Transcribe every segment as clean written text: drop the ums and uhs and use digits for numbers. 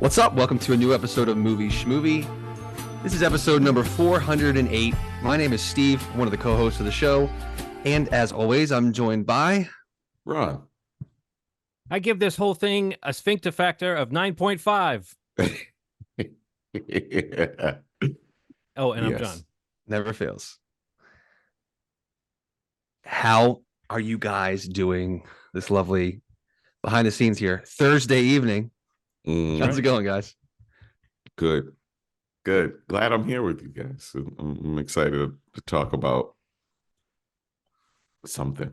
What's up? Welcome to a new episode of Movie Schmovie. This is episode number 408. My name is Steve, one of the co-hosts of the show. And as always, I'm joined by... Ron. I give this whole thing a sphincter factor of 9.5. Yeah. Oh, and I'm John. Never fails. How are you guys doing this lovely behind the scenes here? Thursday evening. How's it going, guys? Good. Glad I'm here with you guys. I'm excited to talk about something.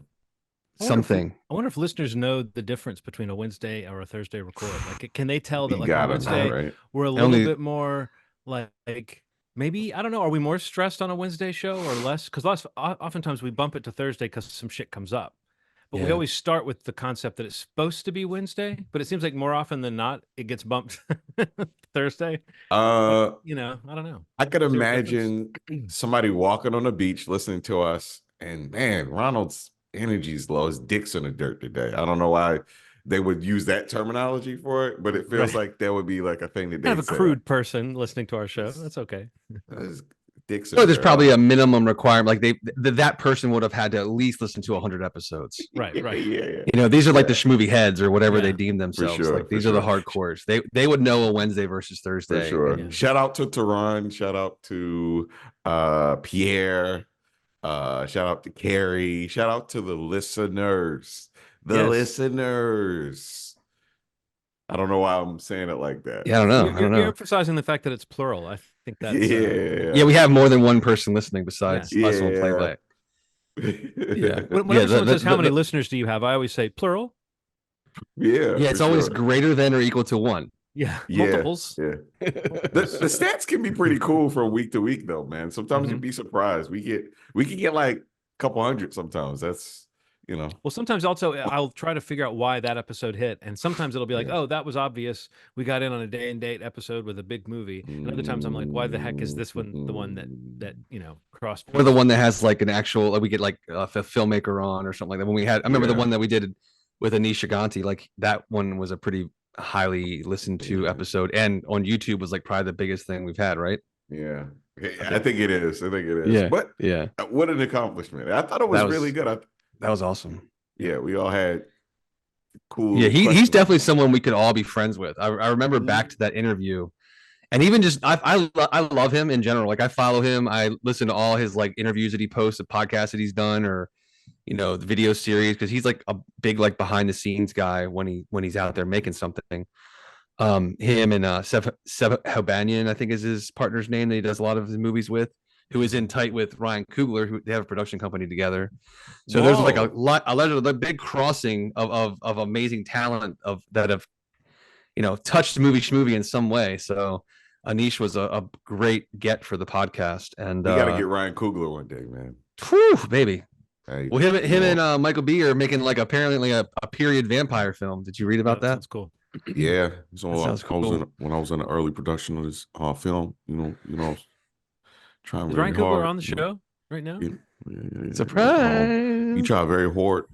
I wonder if listeners know the difference between a Wednesday or a Thursday record. Like, can they tell that like on Wednesday right? we're a little bit more like maybe, I don't know, are we more stressed on a Wednesday show or less? Because oftentimes we bump it to Thursday because some shit comes up. But we always start with the concept that it's supposed to be Wednesday, but it seems like more often than not, it gets bumped Thursday. But, I don't know. I could imagine somebody walking on the beach listening to us, and man, Ronald's energy's low. His dick's in the dirt today. I don't know why they would use that terminology for it, but it feels like that would be like a thing that they have a crude person listening to our show. That's okay. Dicks there's probably a minimum requirement. Like that person would have had to at least listen to 100 episodes. Right. Yeah. These are like the Schmovie heads or whatever they deem themselves. Sure, like these are the hardcores. They would know a Wednesday versus Thursday. For sure. Yeah. Shout out to Tehran. Shout out to Pierre. Shout out to Carrie. Shout out to the listeners. Listeners. I don't know why I'm saying it like that. Yeah, I don't know. You're emphasizing the fact that it's plural. I think that's yeah. We have more than one person listening besides us on Playback. Whenever someone says how many listeners do you have, I always say plural. Yeah. It's always greater than or equal to one. Yeah, multiples. Yeah. The stats can be pretty cool from week to week, though, man. Sometimes you'd be surprised. We can get like a couple hundred sometimes. That's Well, sometimes also I'll try to figure out why that episode hit, and sometimes it'll be like, oh, that was obvious. We got in on a day and date episode with a big movie, and other times I'm like, why the heck is this one the one that crossed? Or the one that has like an actual, like we get like a filmmaker on or something like that. When we had, I remember the one that we did with Anish Shiganti, like that one was a pretty highly listened to episode, and on YouTube was like probably the biggest thing we've had, right? Yeah. I think it is. Yeah. But what an accomplishment. I thought it was really good. That was awesome. Yeah, we all had cool. Yeah, he's definitely someone we could all be friends with. I remember back to that interview, and even just I love him in general. Like I follow him. I listen to all his like interviews that he posts, the podcasts that he's done, or the video series, because he's like a big like behind the scenes guy when he's out there making something. Him and Seb Hobanian, I think is his partner's name that he does a lot of his movies with, who is in tight with Ryan Coogler, who they have a production company together. So there's like a big crossing of amazing talent that have, touched Movie Schmovie in some way. So Anish was a great get for the podcast. And you got to get Ryan Coogler one day, man. Whew, baby. Hey, well, him and Michael B are making like apparently a period vampire film. Did you read about that? That's cool. Yeah. So cool. when I was in the early production of this film, trying is very Ryan Coogler hard, on the show right now? Surprise! He tried very hard,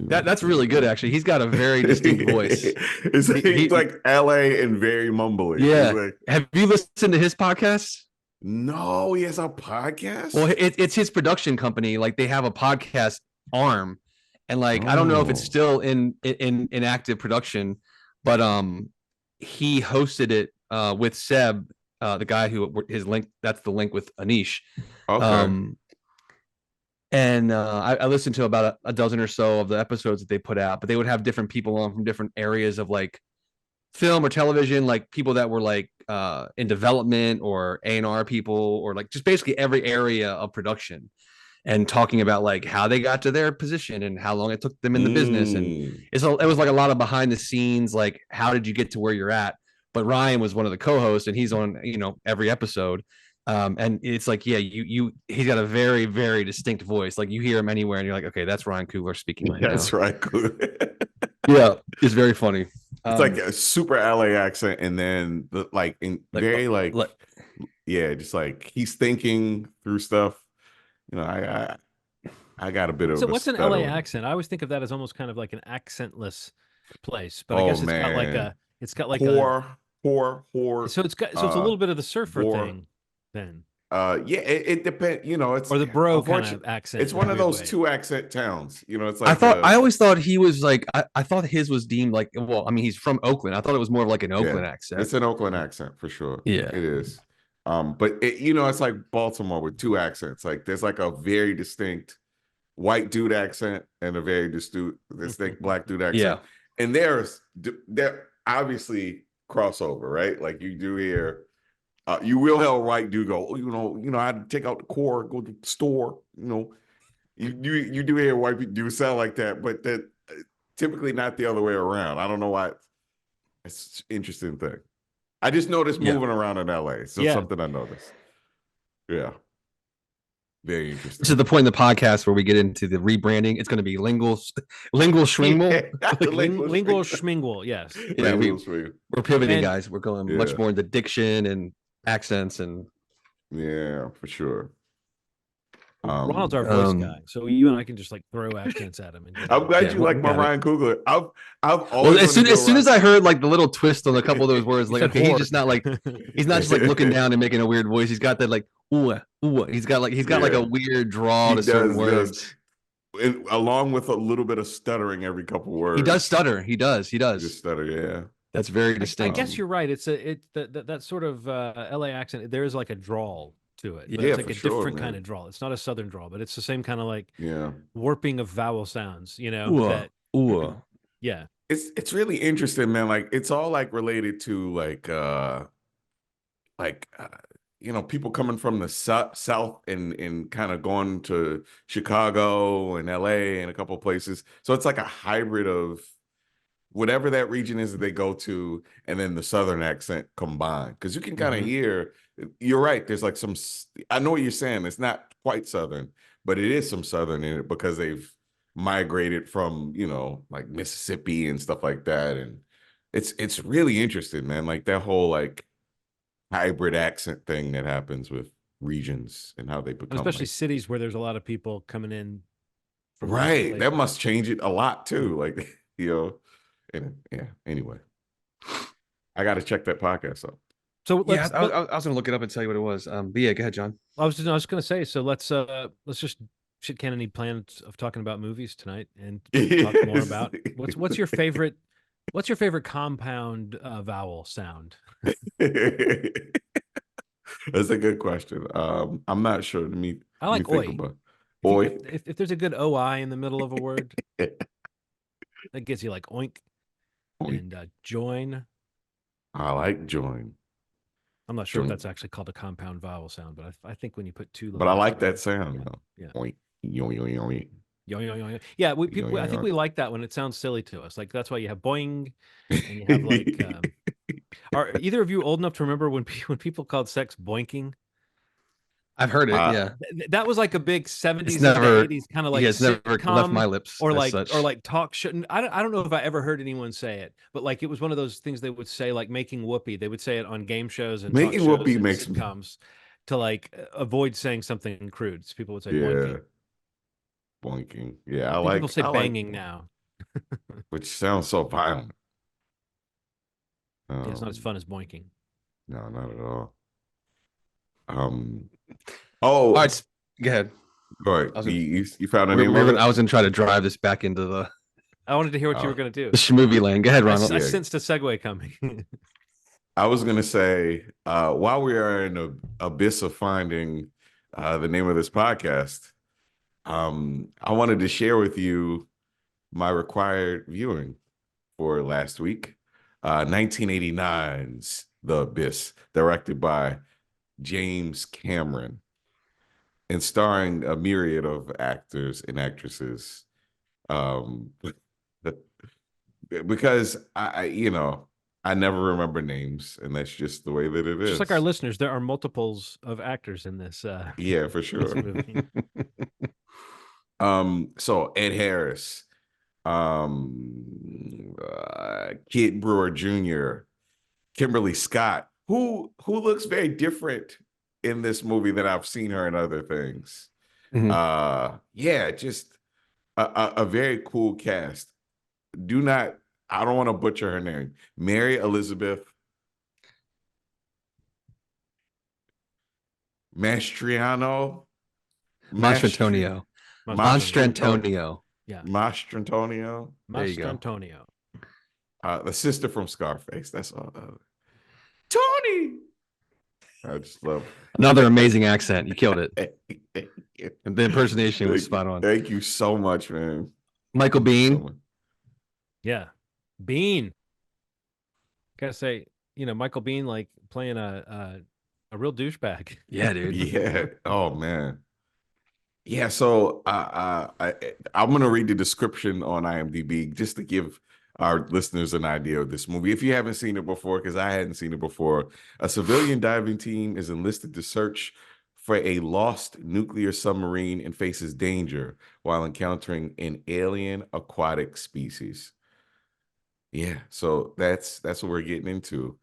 That's really good, actually. He's got a very distinct voice. He's like LA and very mumbly. Yeah. Have you listened to his podcast? No, he has a podcast. Well, it's his production company. Like they have a podcast arm, and like I don't know if it's still in active production, but he hosted it with Seb. The guy who his link, that's the link with Anish. Okay. And I listened to about a dozen or so of the episodes that they put out, but they would have different people on from different areas of like film or television, like people that were like in development or A&R people, or like just basically every area of production, and talking about like how they got to their position and how long it took them in the business. And it was like a lot of behind the scenes, like how did you get to where you're at? But Ryan was one of the co-hosts, and he's on, every episode. And it's like, he's got a very, very distinct voice. Like you hear him anywhere and you're like, okay, that's Ryan Coogler speaking right now. That's right. Coogler. Yeah. It's very funny. It's like a super LA accent. And then just like he's thinking through stuff. I got a bit of. So what's an LA accent? I always think of that as almost kind of like an accentless place, but I guess it's got like It's got like Whore. so it's a little bit of the surfer bore. thing then. Yeah, it depends. You know, it's Or the bro kind unfortunate. of accent. It's in one a of weird those way. 2 accent towns. You know, it's like I always thought he was like I thought his was deemed like, well, I mean, he's from Oakland. I thought it was more of like an Oakland accent. it's an Oakland accent for sure. Yeah. It is. But you know, it's like Baltimore with 2 accents. Like there's like a very distinct white dude accent and a very distinct black dude accent. Yeah. And there obviously crossover, right? Like you do hear you will have a white dude go, oh, you know, I had to take out the core, go to the store, you know. You do hear white people do sound like that, but that typically not the other way around. I don't know why. It's an interesting thing. I just noticed moving around in LA. So something I noticed. Yeah. Very interesting. To the point in the podcast where we get into the rebranding, it's going to be lingual schwingle. Lingual schmingle, yes. Yeah, we're pivoting, guys. We're going much more into diction and accents and for sure. Ronald's our voice guy, so you and I can just like throw accents at him. I'm glad you like my Ryan Coogler. I've always as soon as I heard like the little twist on a couple of those words, like okay, he's just not like he's not just like looking down and making a weird voice. He's got that like ooh. He's got like a weird draw to certain words. And along with a little bit of stuttering every couple words. He does stutter. He does. Just stutter, yeah. That's very distinct. I guess you're right. It's that sort of LA accent. There is like a drawl to it. Yeah, it's like a different kind of drawl. It's not a southern drawl, but it's the same kind of like warping of vowel sounds, you know. Yeah. It's really interesting, man. Like it's all like related to you know, people coming from the south and kind of going to Chicago and LA and a couple of places. So it's like a hybrid of whatever that region is that they go to, and then the southern accent combined. Because you can kind of hear, you're right, there's like I know what you're saying, it's not quite southern, but it is some southern in it because they've migrated from, you know, like Mississippi and stuff like that. And it's really interesting, man. Like that whole like hybrid accent thing that happens with regions and how they become, especially cities where there's a lot of people coming in from right. That must change it a lot too. Like, you know. Anyway, I got to check that podcast out. So I was gonna look it up and tell you what it was. But yeah, go ahead, John. I was gonna say, so let's just shit can any plans of talking about movies tonight and talk more about what's your favorite compound vowel sound? That's a good question. I'm not sure. I like oi. Oi. If there's a good oi in the middle of a word, that gets you like oink. And join. I like join. I'm not sure if that's actually called a compound vowel sound, but I think when you put two. But I like that sound. Yeah. Oink, yo, yo, yo, yo. Yo, yo, yo, yo. Yeah, I think we like that when it sounds silly to us. Like that's why you have boing, and you have like. Are either of you old enough to remember when people called sex boinking? I've heard it. Yeah, that was like a big 70s and 80s kind of like it's never left my lips, or like talk shit. I don't know if I ever heard anyone say it, but like it was one of those things they would say, like making whoopee. They would say it on game shows and making whoopee makes sitcoms to like avoid saying something crude. So people would say boinking. Yeah, I like people say banging now, which sounds so violent. It's not as fun as boinking. No, not at all. All right, go ahead. All right, you found a name. I was gonna try to drive this back into the. I wanted to hear what you were gonna do. The Schmovie lane. Go ahead, Ronald. I sensed a segue coming. I was gonna say, while we are in the abyss of finding the name of this podcast, I wanted to share with you my required viewing for last week, 1989's The Abyss, directed by James Cameron and starring a myriad of actors and actresses. Because I never remember names, and that's just the way that it is. Just like our listeners, there are multiples of actors in this. Yeah, for sure. So Ed Harris, Kid Brewer Jr., Kimberly Scott, who looks very different in this movie than I've seen her in other things. Yeah, just a very cool cast. Do not I don't want to butcher her name. Mary Elizabeth Mastriano. Mastrantonio. Mastrantonio. Yeah. Mastrantonio. There you go. Mastrantonio. The sister from Scarface. That's all. Tony. I just love Another amazing accent. You killed it. it. And the impersonation was spot on. Thank you so much, man. Michael Biehn. Yeah. Bean. Gotta say, Michael Biehn, like playing a real douchebag. Yeah, dude. Yeah. Oh man. Yeah. So I'm gonna read the description on IMDb just to give our listeners an idea of this movie. If you haven't seen it before, because I hadn't seen it before, a civilian diving team is enlisted to search for a lost nuclear submarine and faces danger while encountering an alien aquatic species. Yeah, so that's what we're getting into.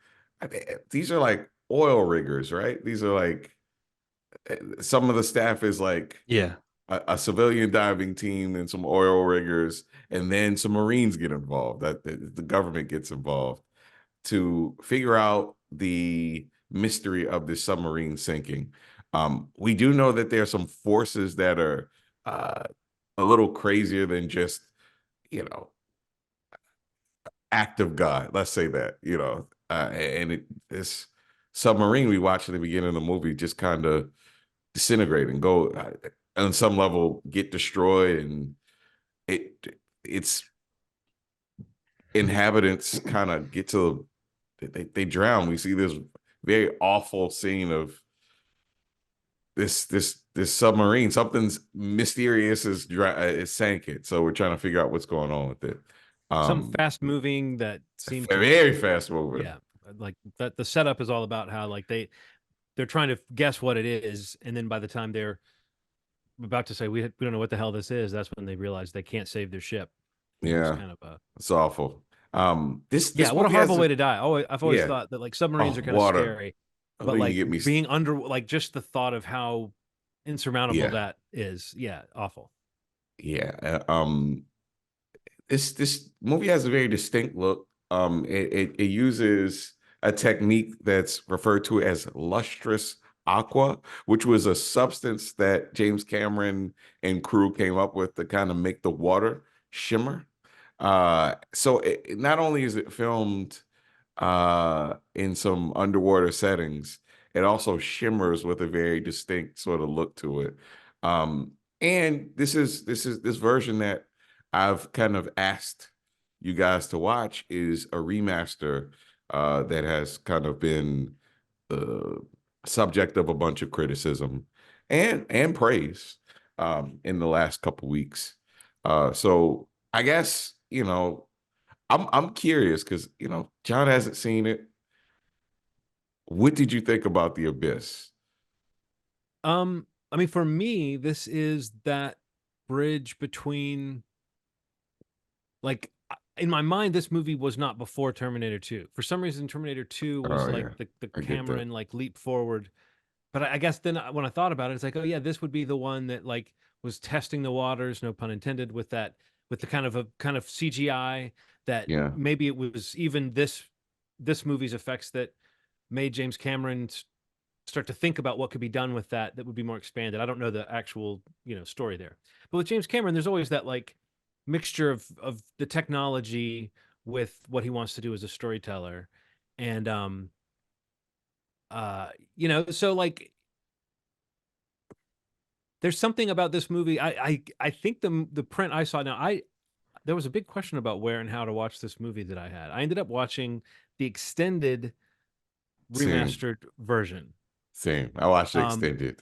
These are like oil riggers, right? These are like some of the staff is like Yeah. a civilian diving team and some oil riggers, and then some Marines get involved. That the government gets involved to figure out the mystery of the submarine sinking. We do know that there are some forces that are a little crazier than just, you know, act of God. Let's say that, this submarine we watched at the beginning of the movie just kind of disintegrate and go on some level get destroyed, and its inhabitants kind of get to they drown. We see this very awful scene of this submarine. Something's mysterious is sank it. So we're trying to figure out what's going on with it. Some fast moving that seems very fast moving. Yeah, like that. The setup is all about how like they're trying to guess what it is, and then by the time they're about to say we don't know what the hell this is, that's when they realize they can't save their ship. Yeah, it's kind of it's awful. This what a horrible way to die. I've always thought that like submarines are kind of scary, but like being under, like just the thought of how insurmountable that is. Yeah, awful. Yeah. This movie has a very distinct look. It uses a technique that's referred to as lustrous aqua, which was a substance that James Cameron and crew came up with to kind of make the water shimmer. So not only is it filmed in some underwater settings, it also shimmers with a very distinct sort of look to it. And this version that I've kind of asked you guys to watch is a remaster that has kind of been the subject of a bunch of criticism and praise in the last couple weeks. So I guess, I'm curious because, John hasn't seen it. What did you think about The Abyss? I mean, for me, this is that bridge between, like, in my mind, this movie was not before Terminator 2. For some reason, Terminator 2 was the Cameron like leap forward. But I guess then when I thought about it, it's like, oh yeah, this would be the one that like was testing the waters, no pun intended, with the kind of CGI that maybe it was even this movie's effects that made James Cameron start to think about what could be done with that would be more expanded. I don't know the actual, story there. But with James Cameron, there's always that like mixture of the technology with what he wants to do as a storyteller. And so like there's something about this movie. I think the print I saw now, there was a big question about where and how to watch this movie that I had. I ended up watching the extended remastered version. Same. I watched the extended.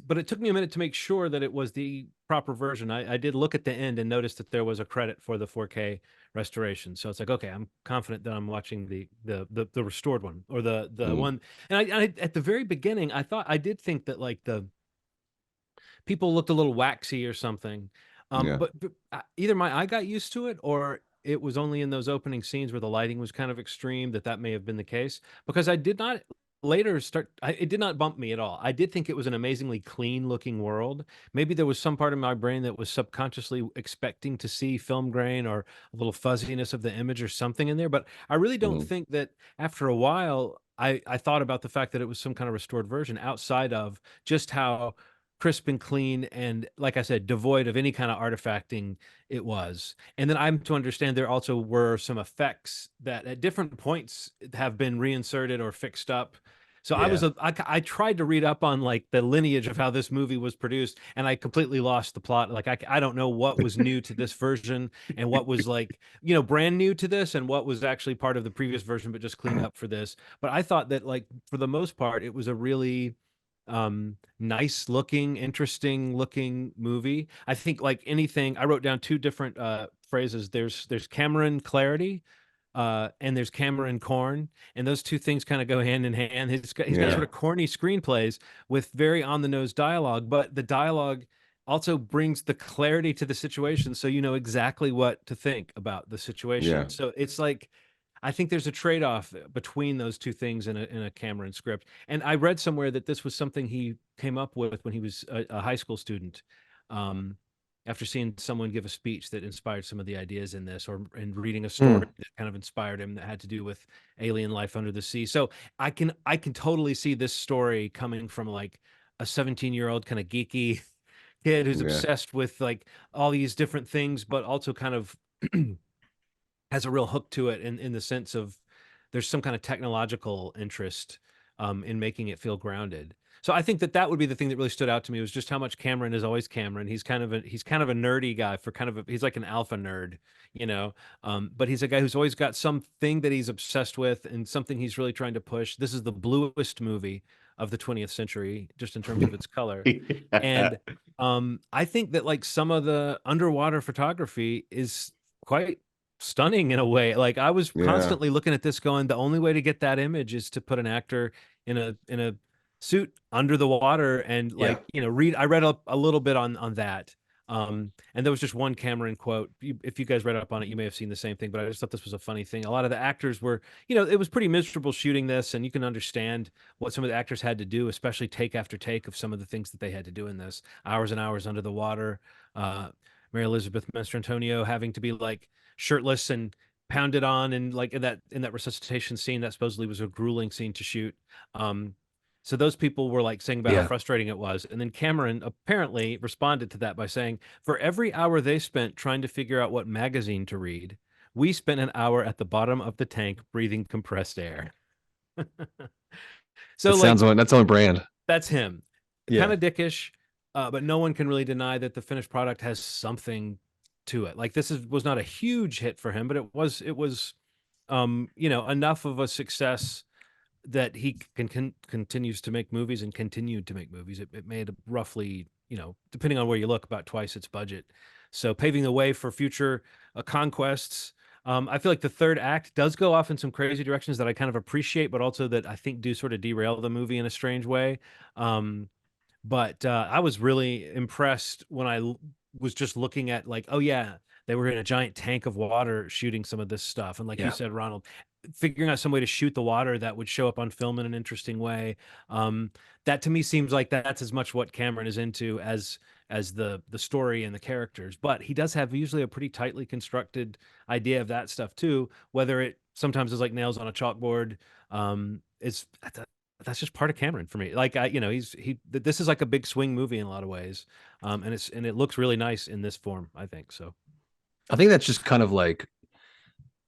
But it took me a minute to make sure that it was the proper version. I did look at the end and noticed that there was a credit for the 4K restoration. So it's like, okay, I'm confident that I'm watching the restored one or the one. And I at the very beginning, I did think that like the people looked a little waxy or something. But either my eye got used to it or it was only in those opening scenes where the lighting was kind of extreme that may have been the case, because I did not later it did not bump me at all. I did think it was an amazingly clean looking world. Maybe there was some part of my brain that was subconsciously expecting to see film grain or a little fuzziness of the image or something in there, but I really don't Mhm. think that after a while I thought about the fact that it was some kind of restored version outside of just how crisp and clean and, like I said, devoid of any kind of artifacting it was. And then I'm to understand there also were some effects that at different points have been reinserted or fixed up. So Yeah. I tried to read up on like the lineage of how this movie was produced, and I completely lost the plot. Like I don't know what was new to this version and what was like, brand new to this and what was actually part of the previous version, but just cleaned up for this. But I thought that like for the most part, it was a really nice looking, interesting looking movie. I think like anything, I wrote down two different phrases. There's Cameron clarity, and there's Cameron corn, and those two things kind of go hand in hand. He's got Yeah. sort of corny screenplays with very on the nose dialogue, but the dialogue also brings the clarity to the situation, so you know exactly what to think about the situation. Yeah. So it's like I think there's a trade-off between those two things in a Cameron script. And I read somewhere that this was something he came up with when he was a high school student, um, after seeing someone give a speech that inspired some of the ideas in this, or and reading a story Hmm. that kind of inspired him that had to do with alien life under the sea. So I can totally see this story coming from like a 17-year-old kind of geeky kid who's Yeah. obsessed with like all these different things, but also kind of has a real hook to it in the sense of there's some kind of technological interest in making it feel grounded. So I think that that would be the thing that really stood out to me was just how much Cameron is always Cameron. He's kind of a nerdy guy for he's like an alpha nerd, you know. But he's a guy who's always got something that he's obsessed with and something he's really trying to push. This is the bluest movie of the 20th century, just in terms of its color. And I think that like some of the underwater photography is quite stunning in a way. Like I was Yeah. constantly looking at this going, the only way to get that image is to put an actor in a suit under the water and Yeah. like, read I read up a little bit on that. And there was just one Cameron quote. If you guys read up on it, you may have seen the same thing, but I just thought this was a funny thing. A lot of the actors were, it was pretty miserable shooting this, and you can understand what some of the actors had to do, especially take after take of some of the things that they had to do in this. Hours and hours under the water. Mary Elizabeth Mastrantonio having to be like shirtless and pounded on, and like in that resuscitation scene that supposedly was a grueling scene to shoot. Um, so those people were like saying about how Yeah. frustrating it was. And then Cameron apparently responded to that by saying, for every hour they spent trying to figure out what magazine to read, we spent an hour at the bottom of the tank breathing compressed air. So like That's on brand. that's him. Kind Yeah. of dickish, but no one can really deny that the finished product has something to it. Like was not a huge hit for him, but it was enough of a success that he continues to make movies and continued to make movies. It made roughly, depending on where you look, about twice its budget. So paving the way for future conquests. I feel like the third act does go off in some crazy directions that I kind of appreciate, but also that I think do sort of derail the movie in a strange way. But I was really impressed when was just looking at like, oh yeah, they were in a giant tank of water shooting some of this stuff, and like you Yeah. said, Ronald, figuring out some way to shoot the water that would show up on film in an interesting way. Um, that to me seems like that's as much what Cameron is into as the story and the characters. But he does have usually a pretty tightly constructed idea of that stuff too. Whether it sometimes is like nails on a chalkboard, it's that's just part of Cameron for me. Like this is like a big swing movie in a lot of ways. And it looks really nice in this form, I think. So I think that's just kind of like,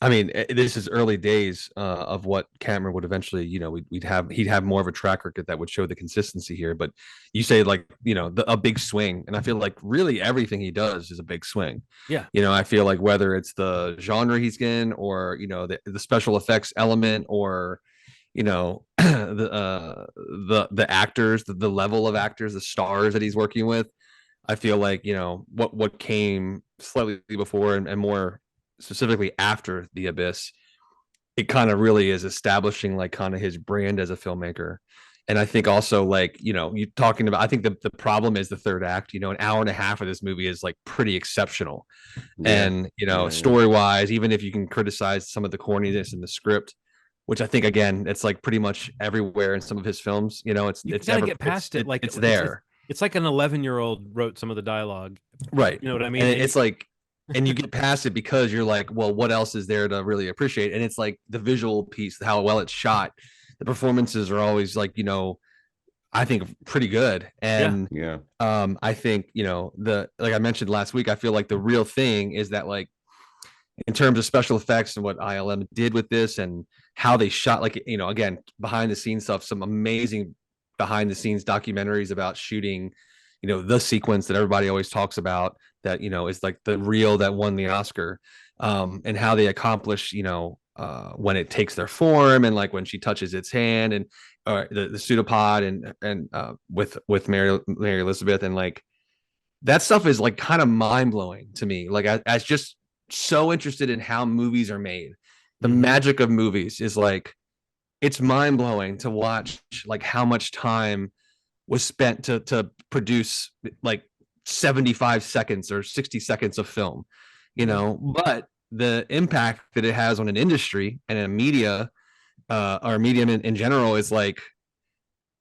I mean, this is early days of what Cameron would eventually, he'd have more of a track record that would show the consistency here. But you say like, a big swing, and I feel like really everything he does is a big swing. yeah. I feel like whether it's the genre he's in, or the special effects element, or the actors, the level of actors, the stars that he's working with. I feel like what came slightly before, and more specifically after The Abyss, it kind of really is establishing like kind of his brand as a filmmaker. And I think also like, you talking about, I think the problem is the third act. An hour and a half of this movie is like pretty exceptional. Yeah. And Yeah. story wise, even if you can criticize some of the corniness in the script, which I think again, it's like pretty much everywhere in some of his films. You know, You it's gotta ever get past it. Like it's there, it's like an 11-year-old wrote some of the dialogue. right? You know what I mean? And it's like, and you get past it because you're like, well, what else is there to really appreciate? And it's like the visual piece, how well it's shot. The performances are always like, you know, I think pretty good. And Yeah. I think, you know, like I mentioned last week, I feel like the real thing is that, like, in terms of special effects and what ILM did with this and how they shot, like, you know, again, behind the scenes stuff, some amazing behind the scenes documentaries about shooting, you know, the sequence that everybody always talks about, that, you know, is like the reel that won the Oscar, and how they accomplish, you know, when it takes their form, and like when she touches its hand, and the pseudopod, and with Mary Elizabeth, and like that stuff is like kind of mind blowing to me. Like I just so interested in how movies are made. The magic of movies is like, it's mind blowing to watch like how much time was spent to produce like 75 seconds or 60 seconds of film, you know, but the impact that it has on an industry and a media, or medium in general, is like,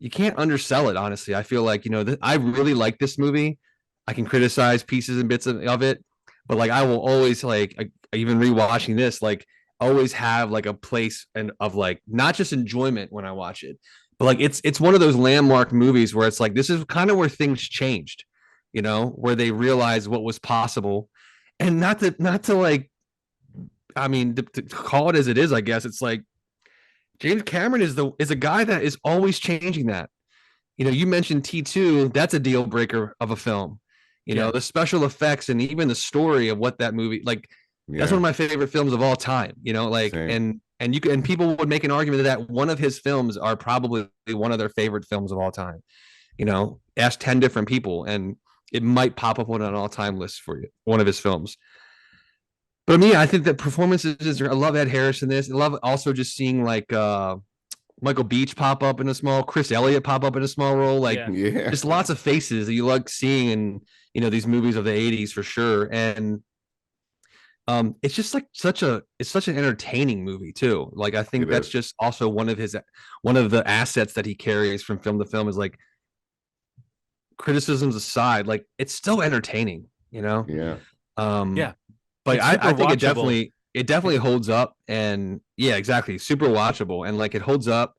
you can't undersell it. Honestly, I feel like, you know, I really like this movie. I can criticize pieces and bits of it, but like I will always, like, even rewatching this, like, always have like a place and of like not just enjoyment when I watch it, but like it's one of those landmark movies where it's like, this is kind of where things changed, you know, where they realized what was possible. And not to like, I mean, to call it as it is, I guess it's like James Cameron is a guy that is always changing that. You know, you mentioned T2, that's a deal breaker of a film. You know, the special effects and even the story of what that movie, like, that's one of my favorite films of all time, you know, like, Same. and you can, and people would make an argument that one of his films are probably one of their favorite films of all time. You know, ask 10 different people and it might pop up on an all-time list for you, one of his films. But me, I think that performances, I love Ed Harris in this. I love also just seeing like Michael Beach pop up in a small, Chris Elliott pop up in a small role, like, Yeah. just lots of faces that you like seeing in, you know, these movies of the 80s for sure. And it's just like it's such an entertaining movie too. Like I think It that's is. just also one of the assets that he carries from film to film, is like, criticisms aside, like it's still entertaining, you know. Yeah. Um Yeah. but It's super I think watchable. it definitely holds up, and yeah, exactly, super watchable, and like it holds up.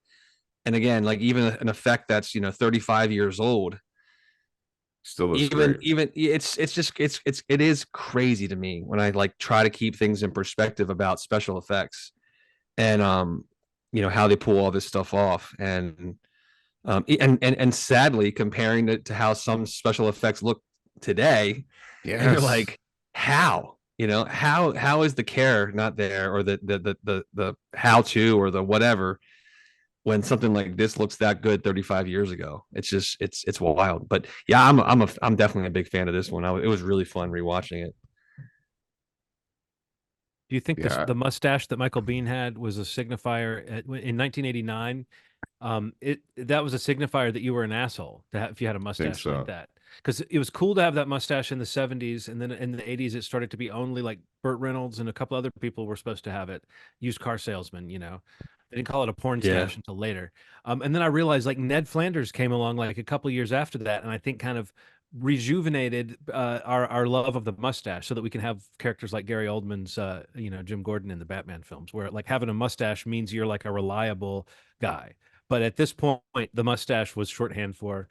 And again, like even an effect that's, you know, 35 years old, Still looks great. even it's just it is crazy to me when I like try to keep things in perspective about special effects, and you know, how they pull all this stuff off. And and sadly, comparing it to how some special effects look today, and you're Yes. like, how, you know, how is the care not there, or the how to, or the whatever, when something like this looks that good 35 years ago. It's just it's wild. But yeah, I'm definitely a big fan of this one. It was really fun rewatching it. Do you think Yeah. the mustache that Michael Biehn had was a signifier in 1989? That was a signifier that you were an asshole to have, if you had a I think mustache like so. that. Because it was cool to have that mustache in the 70s, and then in the 80s it started to be only like Burt Reynolds and a couple other people were supposed to have it. Used car salesman, you know. They didn't call it a porn Yeah. stash until later. And then I realized like Ned Flanders came along like a couple years after that, and I think kind of rejuvenated our love of the mustache, so that we can have characters like Gary Oldman's you know, Jim Gordon in the Batman films, where like having a mustache means you're like a reliable guy. But at this point, the mustache was shorthand for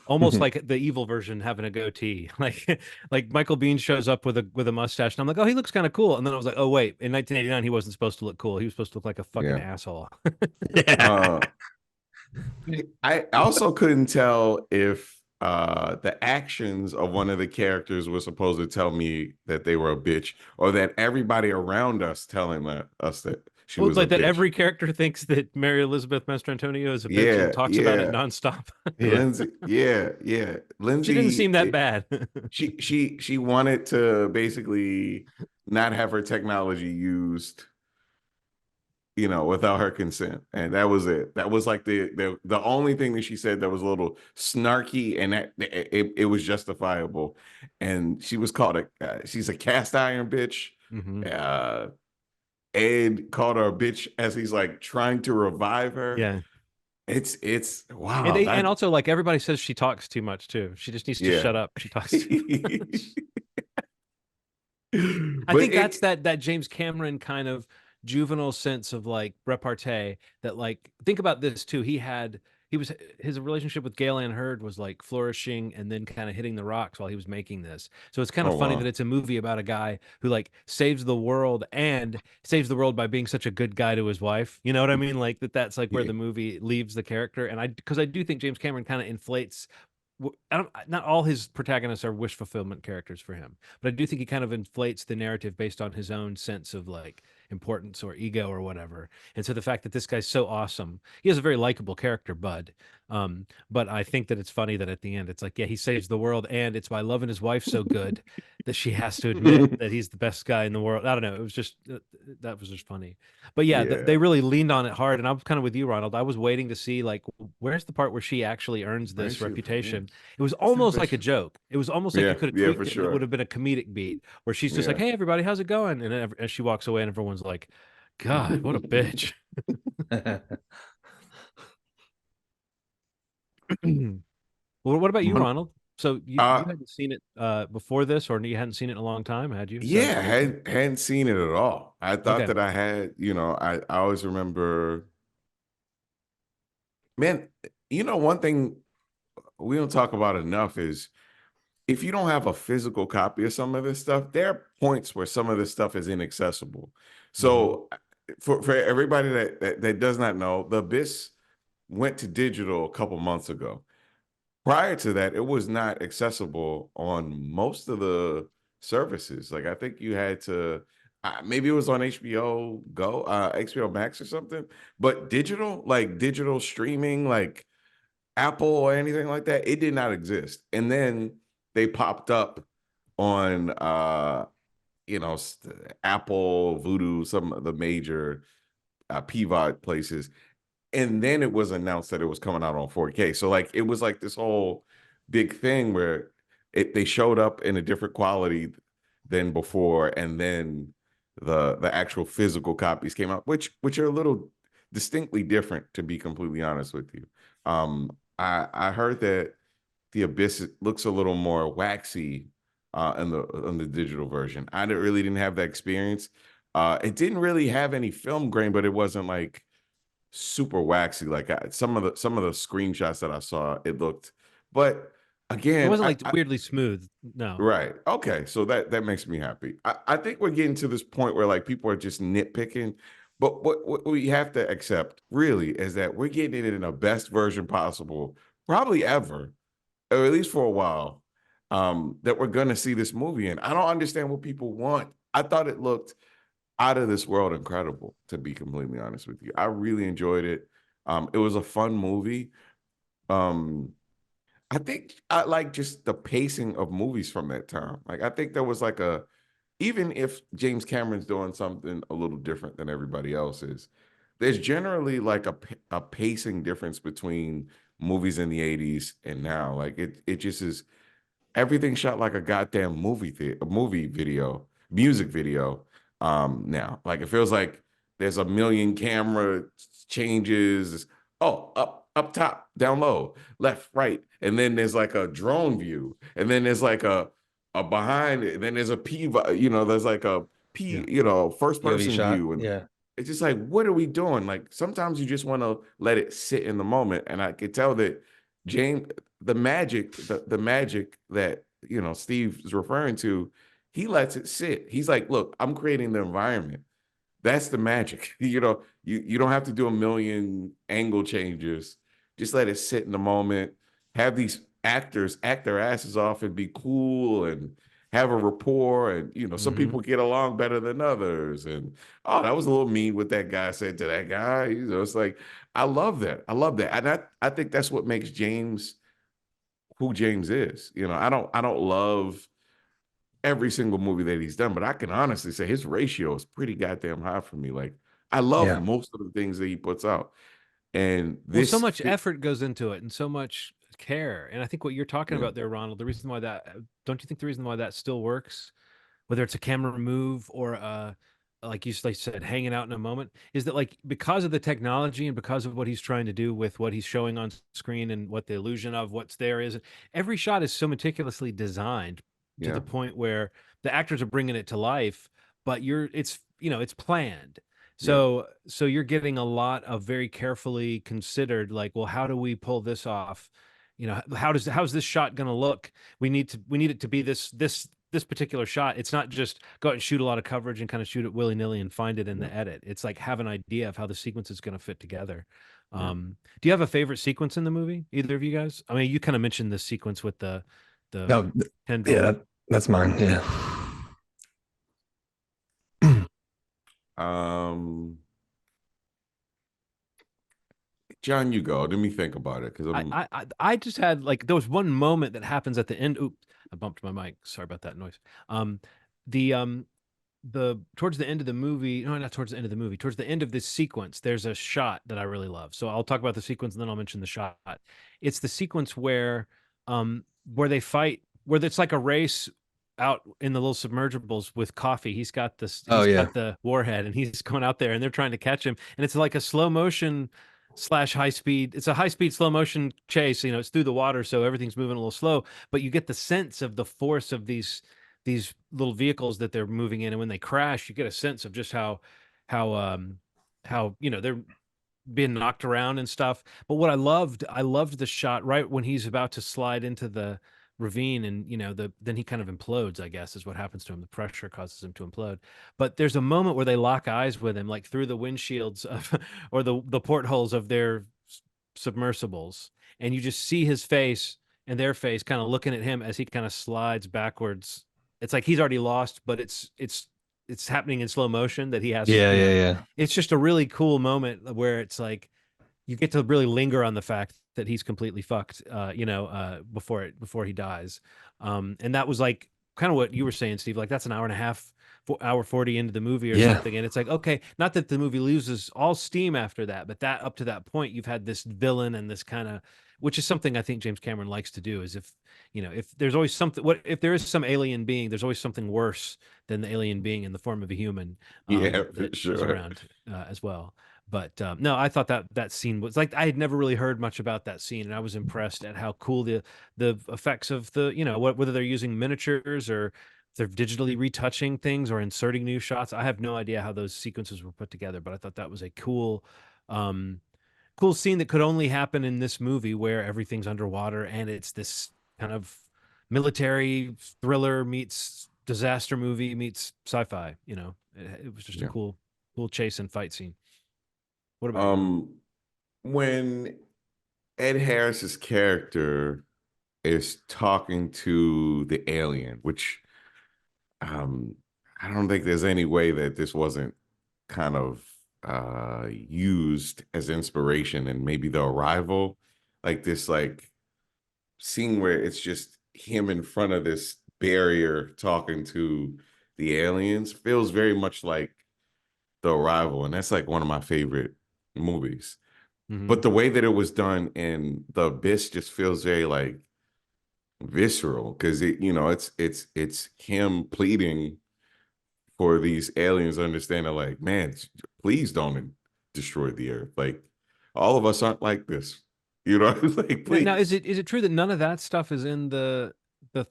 almost like the evil version having a goatee. Like Michael Biehn shows up with a mustache, and I'm like, oh, he looks kind of cool. And then I was like, oh wait, in 1989 he wasn't supposed to look cool. He was supposed to look like a fucking Yeah. asshole. Yeah. Uh, I also couldn't tell if the actions of one of the characters was supposed to tell me that they were a bitch, or that everybody around us telling us that she Well, was a like that bitch. every character thinks that Mary Elizabeth Mastrantonio is a bitch and Yeah, talks about it yeah. nonstop. Yeah. Lindsay, yeah, yeah. She didn't Lindsay, seem that bad. she wanted to basically not have her technology used, you know, without her consent, and that was it. That was like the only thing that she said that was a little snarky, and that it was justifiable. And she was called she's a cast iron bitch. Mhm. Uh, and called her a bitch as he's like trying to revive her. Yeah. It's And wow. they, and also like everybody says she talks too much too. She just needs to Yeah. shut up. She talks too much. I But think that's that James Cameron kind of juvenile sense of like repartee that like think about this too. He was his relationship with Gale Ann Hurd was like flourishing and then kind of hitting the rocks while he was making this. So it's kind of oh funny that wow. it's a movie about a guy who like saves the world and saves the world by being such a good guy to his wife. You know what I mean? Like that's like where Yeah. the movie leaves the character. And because I do think James Cameron kind of inflates I don't, not all his protagonists are wish fulfillment characters for him, but I do think he kind of inflates the narrative based on his own sense of like importance or ego or whatever. And so the fact that this guy's so awesome, he has a very likable character, Bud. But I think that it's funny that at the end it's like, yeah, he saves the world, and it's by loving his wife so good that she has to admit that he's the best guy in the world. I don't know. It was just that was just funny. But yeah, Yeah. they really leaned on it hard, and I'm kind of with you, Ronald. I was waiting to see like where's the part where she actually earns Where is this she? Yeah. reputation. It was What's that almost like a bitch? joke. It was almost like you Yeah, could have yeah, for tweaked it, and it would sure. have been a comedic beat where she's just like, Yeah. "Hey, everybody, how's it going?" And then as she walks away, and everyone's like, "God, what a bitch." Well, what about you, Mon- Ronald? So you Uh hadn't seen it before this, or you hadn't seen it in a long time, had you? Is that yeah, hadn't seen it at all. I thought okay? that I had, I always remember, man, one thing we don't talk about enough is if you don't have a physical copy of some of this stuff, there are points where some of this stuff is inaccessible. Hmm. So for everybody that does not know, the Abyss went to digital a couple months ago. Prior to that, it was not accessible on most of the services. Like I think you had to, maybe it was on HBO Go, HBO Max or something. But digital, like digital streaming, like Apple or anything like that, it did not exist. And then they popped up on, Apple, Voodoo, some of the major PVOD places, and then it was announced that it was coming out on 4K. So like it was like this whole big thing where they showed up in a different quality than before, and then the actual physical copies came out, which are a little distinctly different, to be completely honest with you. I heard that the Abyss looks a little more waxy in the digital version. Really didn't have that experience. It didn't really have any film grain, but it wasn't like super waxy. Like some of the screenshots that I saw, it looked. But It again, wasn't like weirdly smooth. No. right, okay, so that makes me happy. I think we're getting to this point where like people are just nitpicking, but what we have to accept really is that we're getting it in the best version possible, probably ever, or at least for a while. That we're gonna see this movie in. I don't understand what people want. I thought it looked out of this world incredible, to be completely honest with you. I really enjoyed it. It was a fun movie. Um, I think I like just the pacing of movies from that time. Like I think there was like even if James Cameron's doing something a little different than everybody else is, there's generally like a pacing difference between movies in the 80s and now. Like it just is everything shot like a goddamn a movie video, music video. Now, like it feels like there's a million camera changes. Oh, up top, down low, left, right, and then there's like a drone view, and then there's like a behind it, and then there's a there's like a Yeah. first POV person shot. view, and Yeah. it's just like, what are we doing? Like sometimes you just want to let it sit in the moment, and I could tell that James, the magic that Steve is referring to, he lets it sit. He's like, look, I'm creating the environment. That's the magic. You don't have to do a million angle changes. Just let it sit in the moment. Have these actors act their asses off and be cool and have a rapport. And some Hmm. people get along better than others. And oh, that was a little mean what that guy said to that guy. It's like I love that. I love that. And I think that's what makes James who James is. I don't love every single movie that he's done, but I can honestly say his ratio is pretty goddamn high for me. Like I love Yeah. most of the things that he puts out. And Well, so this much fit, effort goes into it and so much care. And I think what you're talking yeah. about there, Ronald, the reason why that don't you think the reason why that still works, whether it's a camera move or like you said, hanging out in a moment, is that like because of the technology and because of what he's trying to do with what he's showing on screen and what the illusion of what's there is, every shot is so meticulously designed to Yeah. the point where the actors are bringing it to life, but it's it's planned. Yeah. So you're getting a lot of very carefully considered, like, well, how do we pull this off? How's this shot going to look? We need it to be this particular shot. It's not just go out and shoot a lot of coverage and kind of shoot it willy-nilly and find it in Yeah. the edit. It's like have an idea of how the sequence is going to fit together. Yeah. Do you have a favorite sequence in the movie, either of you guys? I mean, you kind of mentioned the sequence with the No, tendril. yeah, that's mine. Yeah. John, you go. Let me think about it because I'm. I just had like there was one moment that happens at the end. Oops, I bumped my mic. Sorry about that noise. The towards the end of the movie, no, not towards the end of the movie, towards the end of this sequence, there's a shot that I really love. So I'll talk about the sequence and then I'll mention the shot. It's the sequence where they fight, where it's like a race out in the little submergibles with coffee. He's got this, Oh he's yeah. got the warhead and he's going out there and they're trying to catch him. And it's like a slow motion slash high speed. It's a high speed slow motion chase. It's through the water, so everything's moving a little slow, but you get the sense of the force of these little vehicles that they're moving in, and when they crash you get a sense of just how they're being knocked around and stuff. But what I loved the shot right when he's about to slide into the ravine, and then he kind of implodes, I guess is what happens to him. The pressure causes him to implode. But there's a moment where they lock eyes with him, like through the windshields of or the portholes of their submersibles, and you just see his face and their face kind of looking at him as he kind of slides backwards. It's like he's already lost, but it's happening in slow motion that he has, Yeah, yeah, yeah. it's just a really cool moment where it's like you get to really linger on the fact that he's completely fucked, before he dies. And that was like kind of what you were saying, Steve. Like that's an hour and a half, hour 40 into the movie or Yeah. something. And it's like, okay, not that the movie loses all steam after that, but that up to that point, you've had this villain and this kind of, which is something I think James Cameron likes to do, is if there's always something, if there is some alien being, there's always something worse than the alien being in the form of a human, Yeah, for that is sure. around as well. But no, I thought that scene was like, I had never really heard much about that scene, and I was impressed at how cool the effects of the whether they're using miniatures or they're digitally retouching things or inserting new shots. I have no idea how those sequences were put together, but I thought that was a um, cool scene that could only happen in this movie where everything's underwater and it's this kind of military thriller meets disaster movie meets sci-fi. It was just a Yeah. cool chase and fight scene. What about you? When Ed Harris's character is talking to the alien, which I don't think there's any way that this wasn't kind of used as inspiration and maybe the arrival, like this like scene where it's just him in front of this barrier talking to the aliens feels very much like the arrival, and that's like one of my favorite movies. But the way that it was done in the Abyss just feels very like visceral because it's him pleading for these aliens to understand that, like, man, please don't destroy the earth. Like, all of us aren't like this. It's like, Now, please. is it true that none of that stuff is in the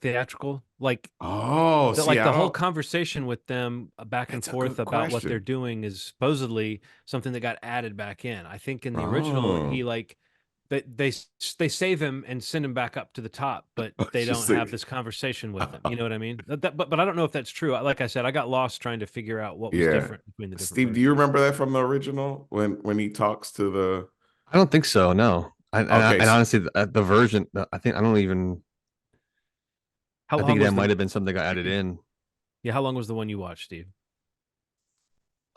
theatrical? Like Oh, see, the I whole don't. conversation with them back and That's a forth good about what they're question. doing is supposedly something that got added back in. I think in the original, Oh, he like they save him and send him back up to the top, but they it's don't just have like, this conversation with him. You know what I mean? But I don't know if that's true. Like I said, I got lost trying to figure out what was yeah. different between the different Steve, do you versions. remember that from the original when he talks to the? I don't think so. No. Okay, And honestly, the version, I think I don't even. How I long think that was might the have been something I added in. yeah? How long was the one you watched, Steve?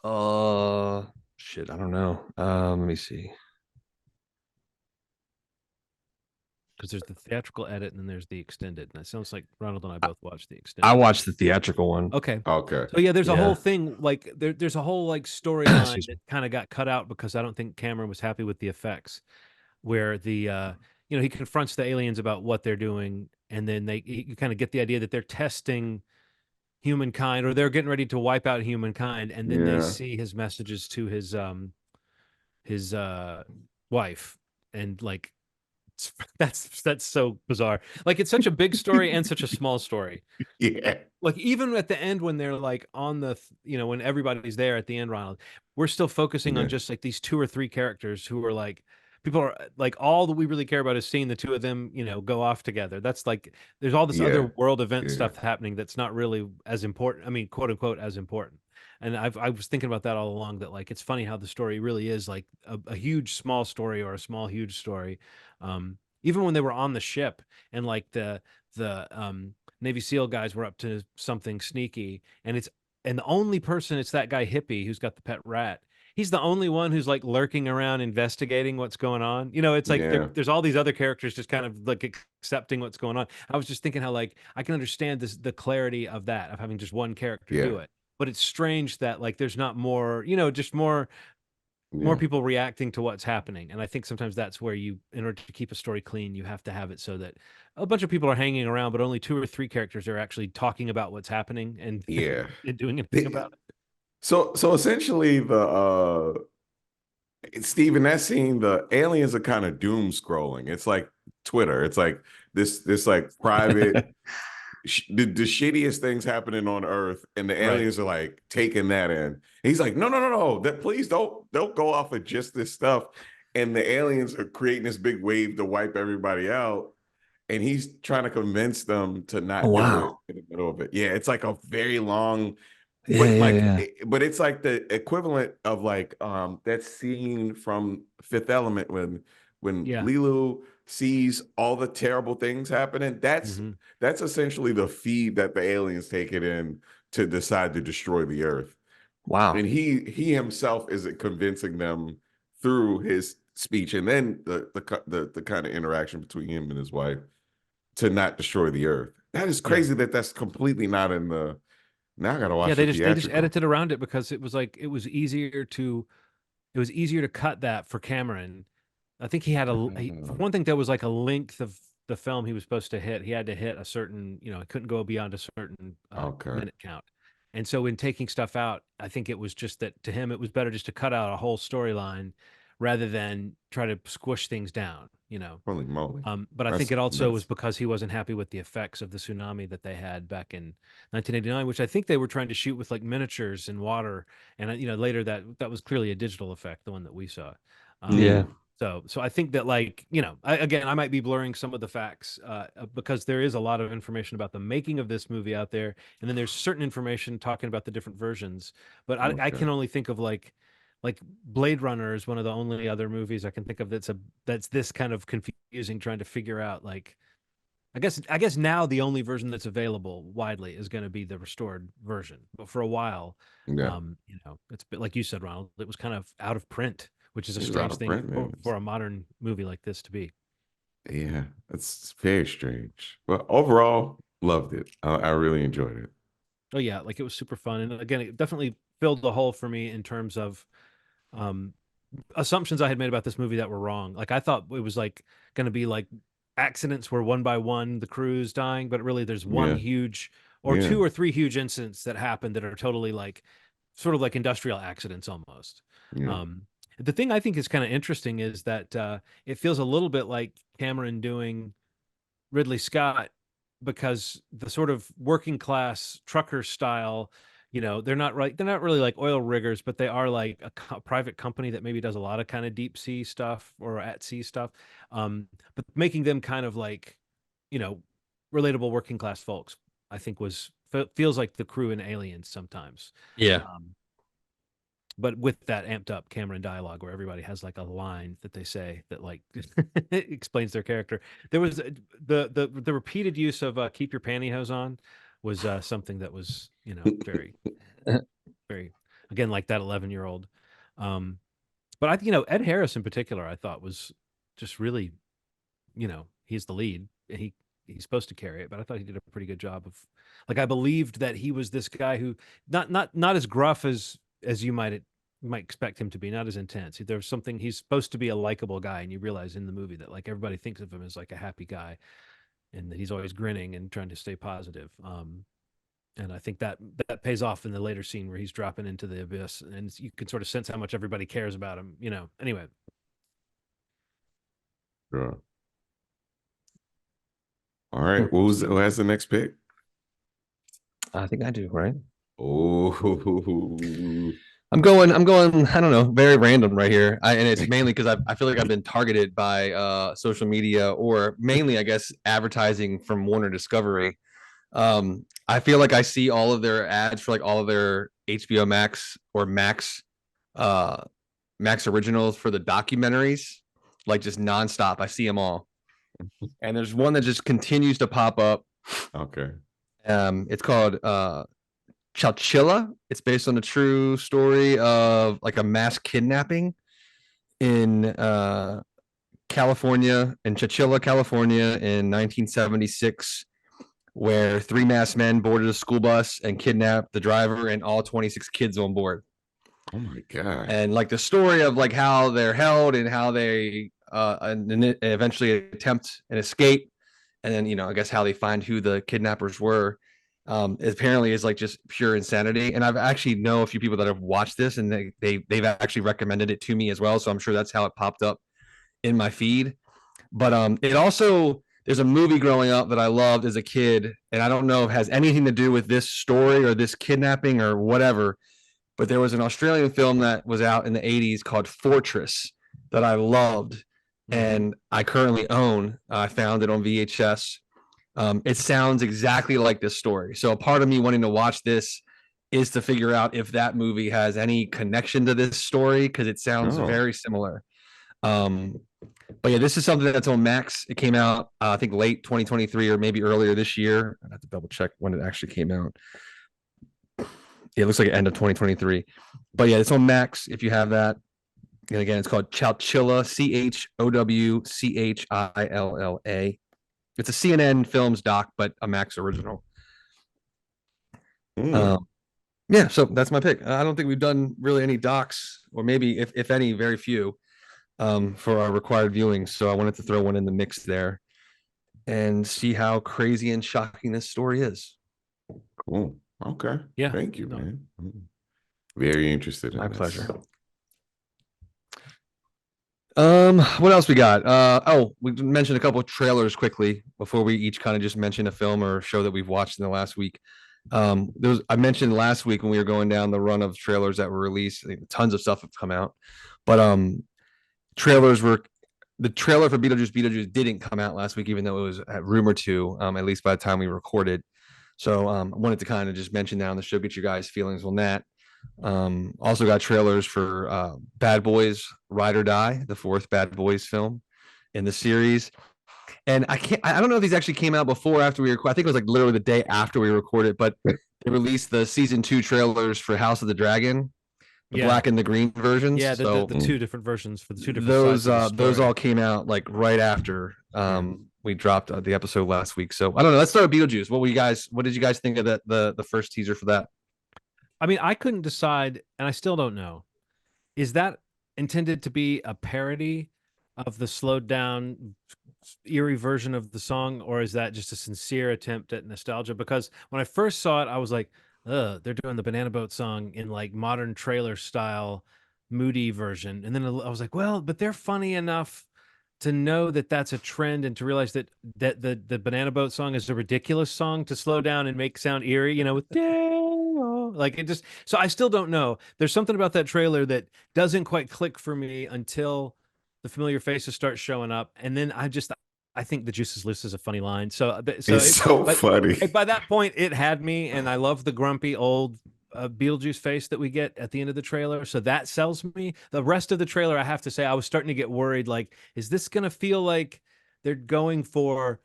Uh, Shit. I don't know. Let me see. Because there's the theatrical edit and then there's the extended. And it sounds like Ronald and I I, both watched the I extended. watched the theatrical one. Okay. okay, So yeah, there's a whole Yeah. thing like there's a whole like storyline Excuse me. that kind of got cut out because I don't think Cameron was happy with the effects, where he confronts the aliens about what they're doing, and then you kind of get the idea that they're testing humankind, or they're getting ready to wipe out humankind, and then they Yeah. see his messages to his wife, and like that's so bizarre. Like it's such a big story and such a small story. Yeah. Like even at the end when they're like on the when everybody's there at the end, Ronald, we're still focusing on Yeah. just like these 2 or 3 characters who are like people are like all that we really care about is seeing the two of them go off together. That's like there's all this Yeah. other world event Yeah. stuff happening that's not really as important. I mean, quote unquote, as important. And I was thinking about that all along, that like it's funny how the story really is like a huge small story or a small huge story. Even when they were on the ship and like the Navy SEAL guys were up to something sneaky, and the only person, it's that guy Hippie who's got the pet rat. He's the only one who's like lurking around investigating what's going on. It's like Yeah. there's all these other characters just kind of like accepting what's going on. I was just thinking how like I can understand the clarity of that, of having just one character Yeah. do it. But it's strange that like there's not more, just more Yeah. people reacting to what's happening. And I think sometimes that's where in order to keep a story clean, you have to have it so that a bunch of people are hanging around, but only 2 or 3 characters are actually talking about what's happening and, Yeah. and doing anything about it. So essentially Steven, that scene, the aliens are kind of doom scrolling. It's like Twitter. It's like this like private the shittiest things happening on Earth, and the Right. aliens are like taking that in. And he's like, no, that please don't go off of just this stuff. And the aliens are creating this big wave to wipe everybody out. And he's trying to convince them to Oh, not do it wow. in the middle of it. Yeah, it's like a very long, Yeah, but yeah, yeah. but it's like the equivalent of like that scene from Fifth Element when Yeah. Lilu sees all the terrible things happening. Mhm. That's essentially the feed that the aliens take it in to decide to destroy the Earth. Wow. And he himself isn't convincing them through his speech, and then the kind of interaction between him and his wife to not destroy the Earth. That is Yeah. crazy that that's completely not in the. Now I gotta Yeah. watch the They just theatrical. edited around it because it was like, it was easier to cut that for Cameron. I think he had for one thing, there was like a length of the film he was supposed to hit. He had to hit a certain, he couldn't go beyond a certain Okay. minute count. And so in taking stuff out, I think it was just that to him, it was better just to cut out a whole storyline rather than try to squish things down. Holy moly. But I think That's it also was nuts. because he wasn't happy with the effects of the tsunami that they had back in 1989, which I think they were trying to shoot with like miniatures and water. And later that was clearly a digital effect, the one that we saw. Yeah. So I think that like again, I might be blurring some of the facts because there is a lot of information about the making of this movie out there, and then there's certain information talking about the different versions. But I Okay. can only think of like Blade Runner is one of the only other movies I can think of that's this kind of confusing, trying to figure out like I guess now the only version that's available widely is going to be the restored version. But for a while, Yeah. it's a bit like you said, Ronald, it was kind of out of print, which is a It was out strange of thing print, for, man. for a modern movie like this to be. Yeah, it's very strange. But overall, loved it. I really enjoyed it. Oh yeah, like it was super fun, and again, it definitely filled the hole for me in terms of um, assumptions I had made about this movie that were wrong. Like I thought it was like going to be like accidents where one by one the crew's dying, but really there's one Yeah. huge or Yeah. 2 or 3 huge incidents that happen that are totally like sort of like industrial accidents almost. Yeah. The thing I think is kind of interesting is that it feels a little bit like Cameron doing Ridley Scott, because the sort of working class trucker style, they're not really like oil riggers, but they are like a private company that maybe does a lot of kind of deep sea stuff or at sea stuff. But making them kind of like, you know, relatable working class folks, I think feels like the crew in Aliens sometimes. Yeah. Um, but with that amped up Cameron dialogue where everybody has like a line that they say that like explains their character. There was the repeated use of keep your pantyhose on was something that was, very, very, again, like that 11-year-old. But Ed Harris in particular, I thought was just really, he's the lead. He's supposed to carry it, but I thought he did a pretty good job of, like, I believed that he was this guy who not as gruff as you might expect him to be, not as intense. There's something, he's supposed to be a likable guy, and you realize in the movie that like everybody thinks of him as like a happy guy, and that he's always grinning and trying to stay positive. And I think that pays off in the later scene where he's dropping into the abyss, and you can sort of sense how much everybody cares about him. Anyway. Sure. All right. Who has the next pick? I think I do, right? Oh, I'm going, I don't know, very random right here. And it's mainly because I feel like I've been targeted by social media, or mainly, I guess, advertising from Warner Discovery. I feel like I see all of their ads for like all of their HBO Max or uh, Max originals for the documentaries, like just nonstop. I see them all. And there's one that just continues to pop up. okay. It's called Chowchilla. It's based on a true story of like a mass kidnapping in California, in Chowchilla, California, in 1976, where three masked men boarded a school bus and kidnapped the driver and all 26 kids on board. Oh my god! And like the story of like how they're held and how they and eventually attempt an escape, and then I guess how they find who the kidnappers were. Apparently is like just pure insanity. And I've actually know a few people that have watched this, and they've actually recommended it to me as well. So I'm sure that's how it popped up in my feed. But it also, there's a movie growing up that I loved as a kid, and I don't know if it has anything to do with this story or this kidnapping or whatever. But there was an Australian film that was out in the 80s called Fortress that I loved, and I currently own. I found it on VHS. It sounds exactly like this story. So a part of me wanting to watch this is to figure out if that movie has any connection to this story, because it sounds very similar. But yeah, this is something that's on Max. It came out, I think, late 2023 or maybe earlier this year. I have to double check when it actually came out. It looks like end of 2023. But yeah, it's on Max if you have that. And again, it's called Chowchilla, Chowchilla. It's a CNN Films doc, but a Max original. Yeah, so that's my pick. I don't think we've done really any docs, or maybe if any, very few, for our required viewing. So I wanted to throw one in the mix there and see how crazy and shocking this story is. Cool. Okay. Yeah. Thank you, man. Very interested in My this. pleasure. What else we got? We mentioned a couple of trailers quickly before we each kind of just mention a film or show that we've watched in the last week. I mentioned last week when we were going down the run of trailers that were released, I think tons of stuff have come out, but trailers were the trailer for Beetlejuice didn't come out last week, even though it was rumored to, at least by the time we recorded. So I wanted to kind of just mention that on the show, get your guys' feelings on that. Also got trailers for Bad Boys Ride or Die, the fourth Bad Boys film in the series. And I don't know if these actually came out before or after we recorded. I think it was like literally the day after we recorded, but they released the season 2 trailers for House of the Dragon, the black and the green versions. Yeah, the two different versions for the two different sides. Those all came out like right after we dropped the episode last week. So I don't know. Let's start with Beetlejuice. What did you guys think of the first teaser for that? I mean, I couldn't decide, and I still don't know. Is that intended to be a parody of the slowed down, eerie version of the song, or is that just a sincere attempt at nostalgia? Because when I first saw it, I was like, they're doing the Banana Boat song in like modern trailer style, moody version. And then I was like, well, but they're funny enough to know that that's a trend, and to realize that the Banana Boat song is a ridiculous song to slow down and make sound eerie, with like it just. So I still don't know. There's something about that trailer that doesn't quite click for me until the familiar faces start showing up, and then I think the juice is loose is a funny line. So it's so funny. By that point, it had me, and I love the grumpy old Beetlejuice face that we get at the end of the trailer. So that sells me. The rest of the trailer, I have to say, I was starting to get worried. Like, is this going to feel like they're going for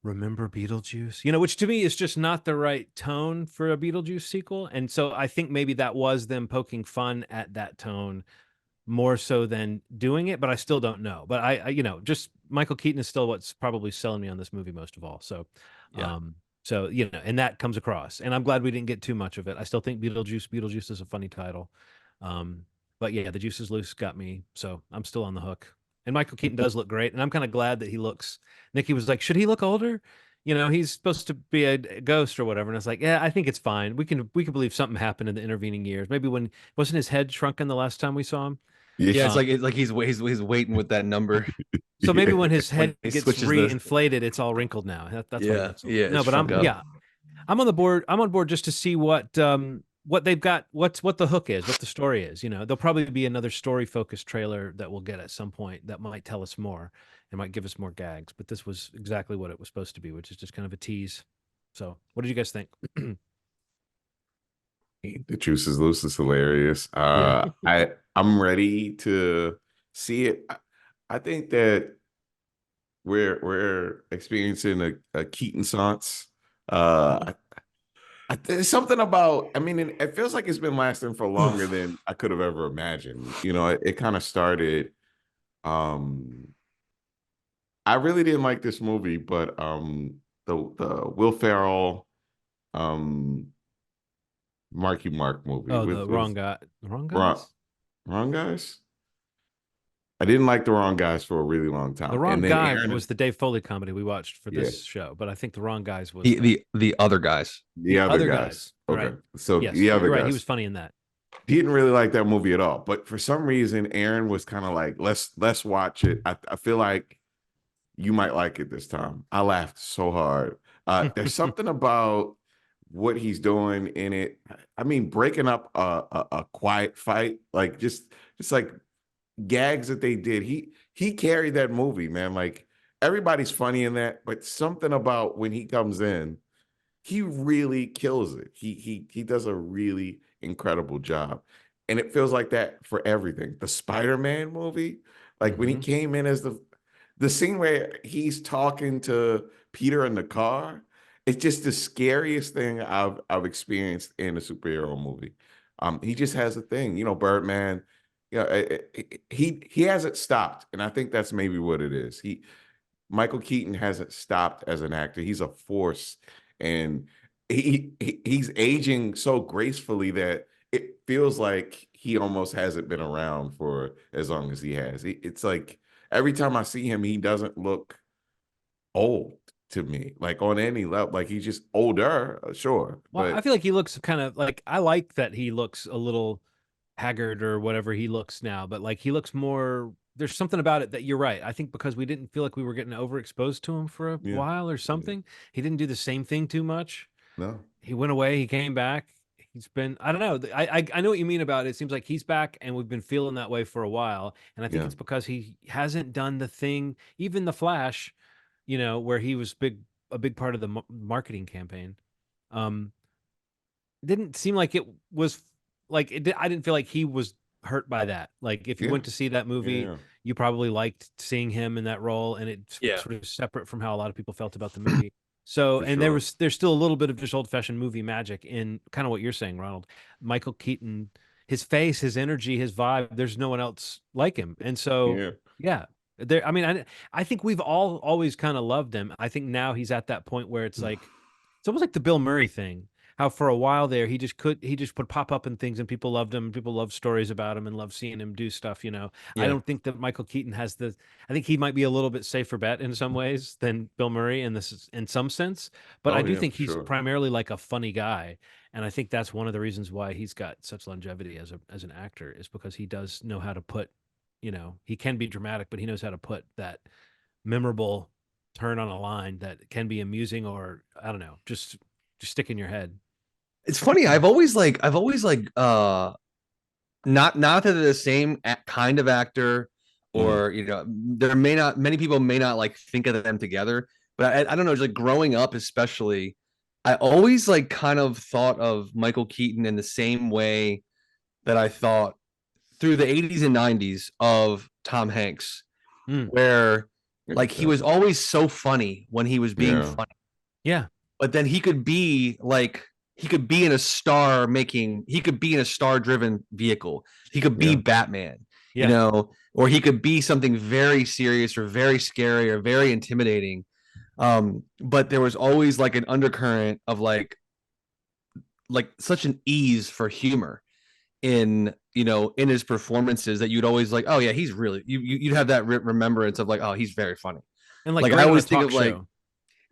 Remember Beetlejuice? Which to me is just not the right tone for a Beetlejuice sequel. And so I think maybe that was them poking fun at that tone more so than doing it, but I still don't know. But I just Michael Keaton is still what's probably selling me on this movie most of all. So, yeah. So, and that comes across, and I'm glad we didn't get too much of it. I still think Beetlejuice is a funny title. But yeah, the juice is loose got me. So I'm still on the hook. And Michael Keaton does look great. And I'm kind of glad that he looks, Nikki was like, should he look older? you know, he's supposed to be a ghost or whatever. And it's like, yeah, I think it's fine. We can believe something happened in the intervening years. Maybe when wasn't his head shrunken the last time we saw him? Yeah, Yeah. it's like he's waiting with that number So maybe when his when head he gets switches the. reinflated, it's all wrinkled now. That's why he Yeah, looks. yeah, No, it's but shrunk up. I'm on the board. I'm on board just to see what they've got, what the hook is, what the story is. You know, there'll probably be another story focused trailer that we'll get at some point that might tell us more and might give us more gags. But this was exactly what it was supposed to be, which is just kind of a tease. So, what did you guys think? The Juice is Loose is hilarious. Yeah. I'm ready to see it. I think that we're experiencing a Keaton Sance. There's something about, I mean, it feels like it's been lasting for longer than I could have ever imagined. You know, it kind of started. Um, I really didn't like this movie, but the Will Ferrell um Marky Mark movie Oh, with the wrong guy. The wrong wrong, guys. wrong guys. I didn't like the wrong guys for a really long The time, wrong and then guy Aaron, was the Dave Foley comedy we watched for yeah, this show, but I think the wrong guys was The other guys. the the other other guys. guys. Okay, Right. so Yes, the other you're right. He was guys funny in that. didn't really like that movie at all. But for some reason, Aaron was kind of like, let's watch it. I feel like you might like it this time. I laughed so hard. There's something about what he's doing in it. I mean, breaking up a quiet fight, like just like gags that they did. He carried that movie, man. Like everybody's funny in that, but something about when he comes in, he really kills it. He does a really incredible job. And it feels like that for everything. The Spider-Man movie, like when he Mhm. came in as the scene where he's talking to Peter in the car, it's just the scariest thing I've experienced in a superhero movie. He just has a thing, you know, Birdman. Yeah, he hasn't stopped, and I think that's maybe what it is. Michael Keaton hasn't stopped as an actor. He's a force, and he's aging so gracefully that it feels like he almost hasn't been around for as long as he has. It's like every time I see him, he doesn't look old to me, like on any level. Like he's just older, sure, Well, I but feel like he looks kind of like I like that he looks a little haggard or whatever he looks now, but like he looks more. There's something about it that you're right. I think because we didn't feel like we were getting overexposed to him for a yeah, while or yeah, something. He didn't do the same thing too much. no, He went away. He came back. He's been. I don't know. I know what you mean about it. It seems like he's back, and we've been feeling that way for a while. And I think yeah, it's because he hasn't done the thing, even the Flash, you know, where he was a big part of the marketing campaign. Um, didn't seem like it was like I didn't feel like he was hurt by that. Like if you yeah, went to see that movie, yeah, you probably liked seeing him in that role, and it's Yeah. sort of separate from how a lot of people felt about the movie. So, for and sure. there's still a little bit of just old fashioned movie magic in kind of what you're saying, Ronald. Michael Keaton, his face, his energy, his vibe. There's no one else like him, and so Yeah, yeah. There, I mean, I think we've all always kind of loved him. I think now he's at that point where it's like it's almost like the Bill Murray thing. How for a while there he just would pop up in things and people loved him. People loved stories about him and loved seeing him do stuff. You know, I Yeah. don't think that Michael Keaton has the. I think he might be a little bit safer bet in some ways than Bill Murray in this in some sense. But I oh do yeah, think for he's sure. primarily like a funny guy, and I think that's one of the reasons why he's got such longevity as an actor is because he does know how to put. You know, he can be dramatic, but he knows how to put that memorable turn on a line that can be amusing or I don't know, just stick in your head. It's funny. I've always like not that they're the same kind of actor, Mhm. or there may not many people may not like think of them together, but I don't know, just like growing up especially, I always like kind of thought of Michael Keaton in the same way that I thought through the 80s and 90s of Tom Hanks, Mm, where I like get he that. was always so funny when he was being Yeah, funny, yeah, but then he could be in a he could be in a star driven vehicle. He could be yeah, Batman, yeah. or he could be something very serious or very scary or very intimidating. But there was always like an undercurrent of like such an ease for humor in his performances that you'd always like, oh yeah, he's really you'd have that remembrance of like, oh, he's very funny. And like Like I great on a always think talk of like show.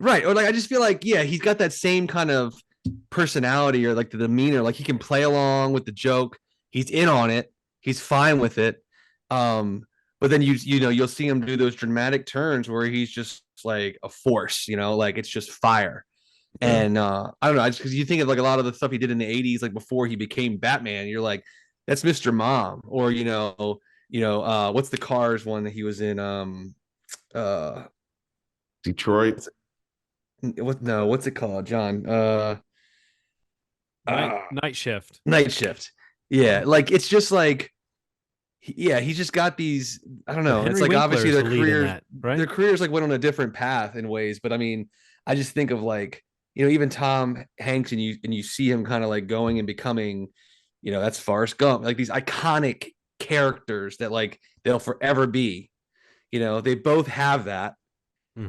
Right. Or like I just feel like, yeah, he's got that same kind of personality or like the demeanor. Like he can play along with the joke. He's in on it. He's fine with it. But then you'll see him do those dramatic turns where he's just like a force, like it's just fire. Yeah. And I don't know, just because you think of like a lot of the stuff he did in the 80s, like before he became Batman, you're like, that's Mr. Mom. Or, what's the Cars one that he was in? Uh Detroit. what's it called, John? Night Shift. Night Shift. Yeah, like it's just like, yeah, he's just got these. I don't know. It's Henry like Winkler obviously is the lead in that, right? their careers like went on a different path in ways. But I mean, I just think of like, even Tom Hanks, and you see him kind of like going and becoming, that's Forrest Gump, like these iconic characters that like they'll forever be. They both have that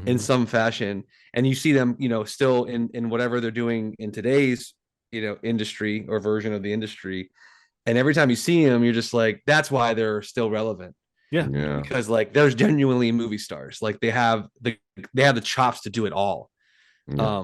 in some fashion, and you see them, still in whatever they're doing in today's, industry or version of the industry. And every time you see them, you're just like, that's why they're still relevant. Yeah. Because like there's genuinely movie stars. Like they have the chops to do it all. Yeah.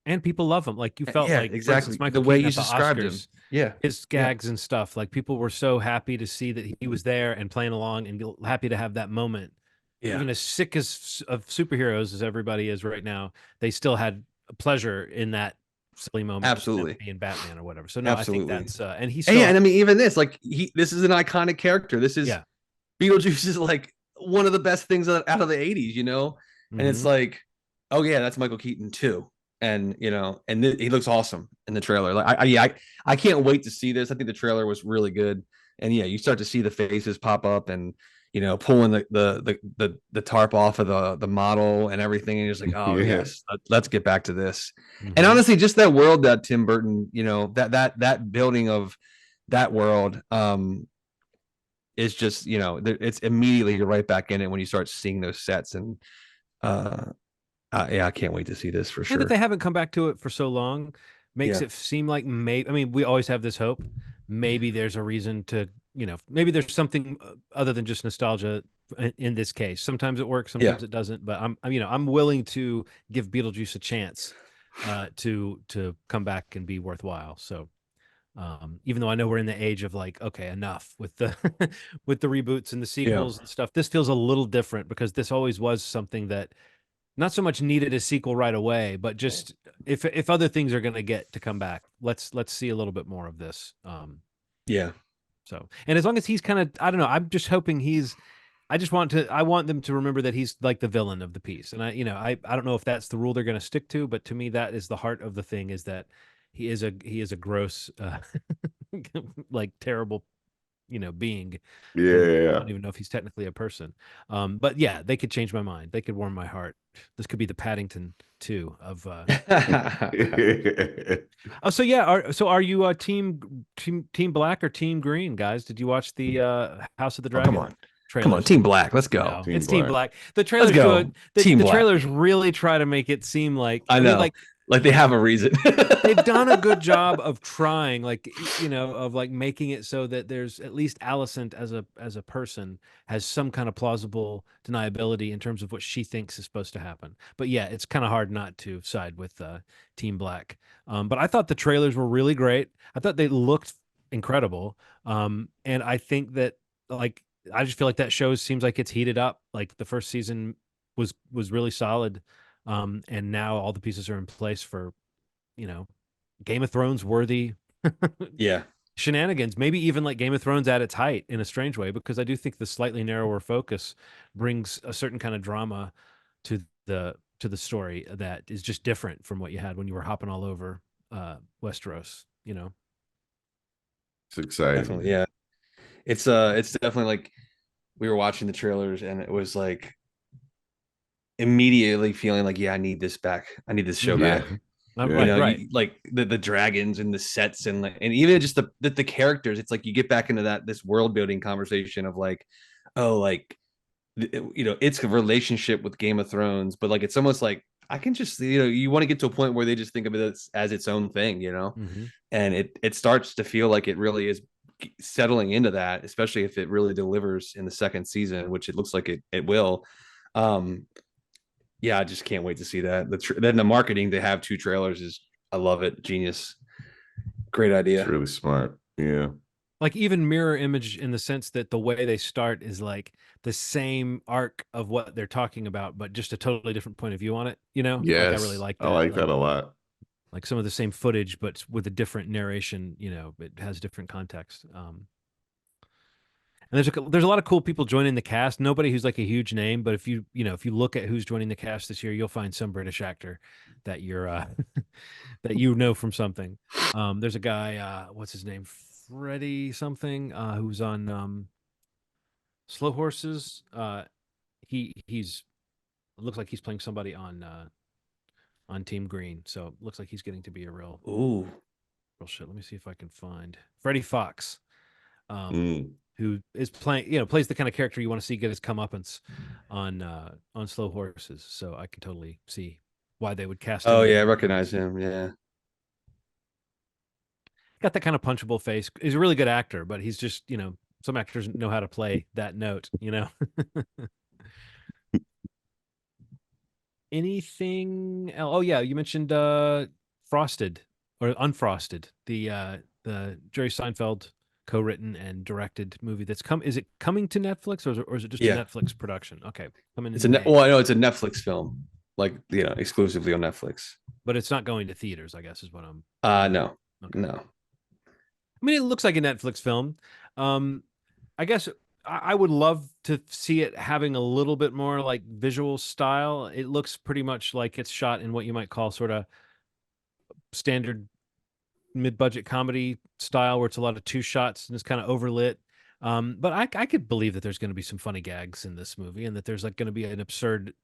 And people love him. Like you felt yeah, like exactly Michael the way Keaton you at the described him. Oscars, Yeah. his gags and stuff. Like people were so happy to see that he was there and playing along and happy to have that moment. Yeah. Even as sick as of superheroes as everybody is right now, they still had pleasure in that silly moment. Absolutely. Being Batman or whatever. So no, Absolutely. I think that's and he's still, and I mean, even this, like this is an iconic character. This is yeah. Beetlejuice is like one of the best things out of the 80s, and it's like, oh yeah, that's Michael Keaton too. And he looks awesome in the trailer. Like I can't wait to see this. I think the trailer was really good. And yeah, you start to see the faces pop up and pulling the tarp off of the model and everything, and you're just like, oh yes, let's get back to this. And honestly, just that world that Tim Burton, that building of that world, is just, it's immediately you're right back in it when you start seeing those sets. And yeah, I can't wait to see this for sure. And that they haven't come back to it for so long makes it seem like maybe, I mean, we always have this hope. Maybe there's a reason to, maybe there's something other than just nostalgia in this case. Sometimes it works, sometimes it doesn't. But I'm willing to give Beetlejuice a chance to come back and be worthwhile. So even though I know we're in the age of like, okay, enough with the with the reboots and the sequels and stuff, this feels a little different because this always was something that not so much needed a sequel right away, but just if other things are going to get to come back, let's see a little bit more of this. So, and as long as he's kind of, I don't know, I'm just hoping I want them to remember that he's like the villain of the piece. And I don't know if that's the rule they're going to stick to, but to me, that is the heart of the thing, is that he is a gross, like terrible, being. Yeah. I don't even know if he's technically a person. But yeah, they could change my mind. They could warm my heart. This could be the Paddington 2 of oh, so yeah, are you team black or team green, guys? Did you watch the House of the Dragon? Come on, Team Black, let's go. No, it's Team Black. The trailers good. The trailers really try to make it seem like, I know, like they have a reason. They've done a good job of trying, like, of like making it so that there's at least Alicent as a person has some kind of plausible deniability in terms of what she thinks is supposed to happen. But yeah, it's kind of hard not to side with Team Black. But I thought the trailers were really great. I thought they looked incredible. And I think that, like, I just feel like that show seems like it's heated up. Like the first season was really solid. And now all the pieces are in place for, Game of Thrones worthy shenanigans, maybe even like Game of Thrones at its height in a strange way, because I do think the slightly narrower focus brings a certain kind of drama to the story that is just different from what you had when you were hopping all over Westeros, It's exciting. Definitely, yeah. It's definitely like we were watching the trailers and it was like immediately feeling like, yeah, I need this back. I need this show back. Right. Like the dragons and the sets and even just the characters. It's like you get back into this world building conversation of like, oh, like it's a relationship with Game of Thrones, but like it's almost like I can just you want to get to a point where they just think of it as its own thing, and it starts to feel like it really is settling into that, especially if it really delivers in the second season, which it looks like it will. Yeah, I just can't wait to see that. Then the marketing to have 2 trailers is, I love it. Genius. Great It's idea. really smart. Yeah. Like even mirror image in the sense that the way they start is like the same arc of what they're talking about, but just a totally different point of view on it. Like I really Yes. like I that. like that a lot. Like some of the same footage, but with a different narration. It has different context. And there's a lot of cool people joining the cast. Nobody who's like a huge name, but if you look at who's joining the cast this year, you'll find some British actor that you're that from something. There's a guy, what's his name, Freddie something, who's on Slow Horses. He's it looks like he's playing somebody on Team Green, so it looks like he's getting to be a real Ooh. shit. Let me see if I can find Freddie Fox. Mm. Who is playing, plays the kind of character you want to see get his comeuppance on Slow Horses. So I can totally see why they would cast him. Oh yeah, I there. recognize him. Yeah. Got that kind of punchable face. He's a really good actor, but he's just, some actors know how to play that note. Anything else? Oh yeah, you mentioned Frosted or Unfrosted, the Jerry Seinfeld co-written and directed movie that's is it coming to Netflix, or is it just a Yeah. Netflix production? Okay, coming It's in May. well, I know it's a Netflix film, like exclusively on Netflix. But it's not going to theaters, I guess is what I'm. No, Okay. no. I mean, it looks like a Netflix film. I guess I would love to see it having a little bit more like visual style. It looks pretty much like it's shot in what you might call sort of standard mid-budget comedy style, where it's a lot of 2 shots and it's kind of overlit. But I could believe that there's going to be some funny gags in this movie, and that there's like going to be an absurd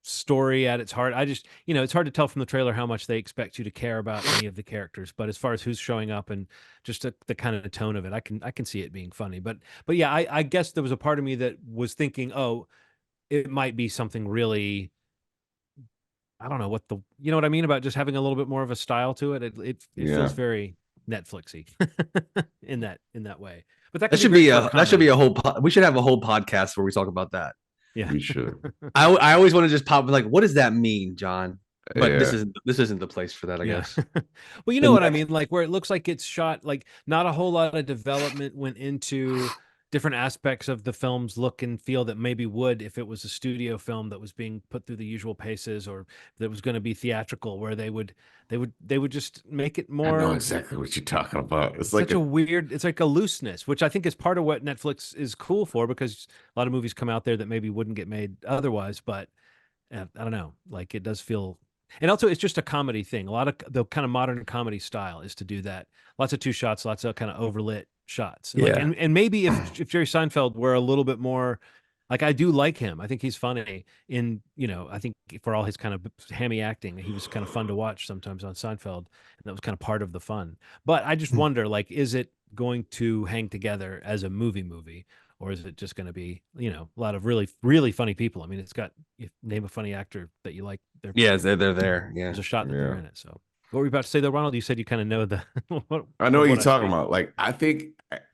story at its heart. I just, it's hard to tell from the trailer how much they expect you to care about any of the characters, but as far as who's showing up and just the kind of tone of it, I can see it being funny. But yeah, I guess there was a part of me that was thinking, oh, it might be something really, I don't know what I mean about just having a little bit more of a style to it. It Yeah. feels very Netflixy in that way. But that That could be should great be for that should be comedy. a whole. We should have a whole podcast where we talk about that. Yeah. We should. I always want to just pop like, what does that mean, John? But Yeah. this isn't the place for that, I Yeah. guess. Well, you know what I mean? Like where it looks like it's shot, like not a whole lot of development went into different aspects of the film's look and feel that maybe would if it was a studio film that was being put through the usual paces, or that was going to be theatrical, where they would just make it I know more. exactly what you're talking about. It's Such like a weird, it's like a looseness, which I think is part of what Netflix is cool for, because a lot of movies come out there that maybe wouldn't get made otherwise. But I don't know, like it does feel, and also it's just a comedy thing. A lot of the kind of modern comedy style is to do that. Lots of 2 shots, lots of kind of overlit shots. Like, Yeah. and maybe if Jerry Seinfeld were a little bit more, like I do like him. I think he's funny I think for all his kind of hammy acting, he was kind of fun to watch sometimes on Seinfeld. And that was kind of part of the fun. But I just wonder, like, is it going to hang together as a movie? Or is it just going to be, a lot of really, really funny people? I mean, it's got, name a funny actor that you like. Yeah, they're there. Yeah. There's a shot that Yeah. they're in it. So, what were you about to say, though, Ronald? You said you kind of know the. I know what you're I talking see. about. Like, I think,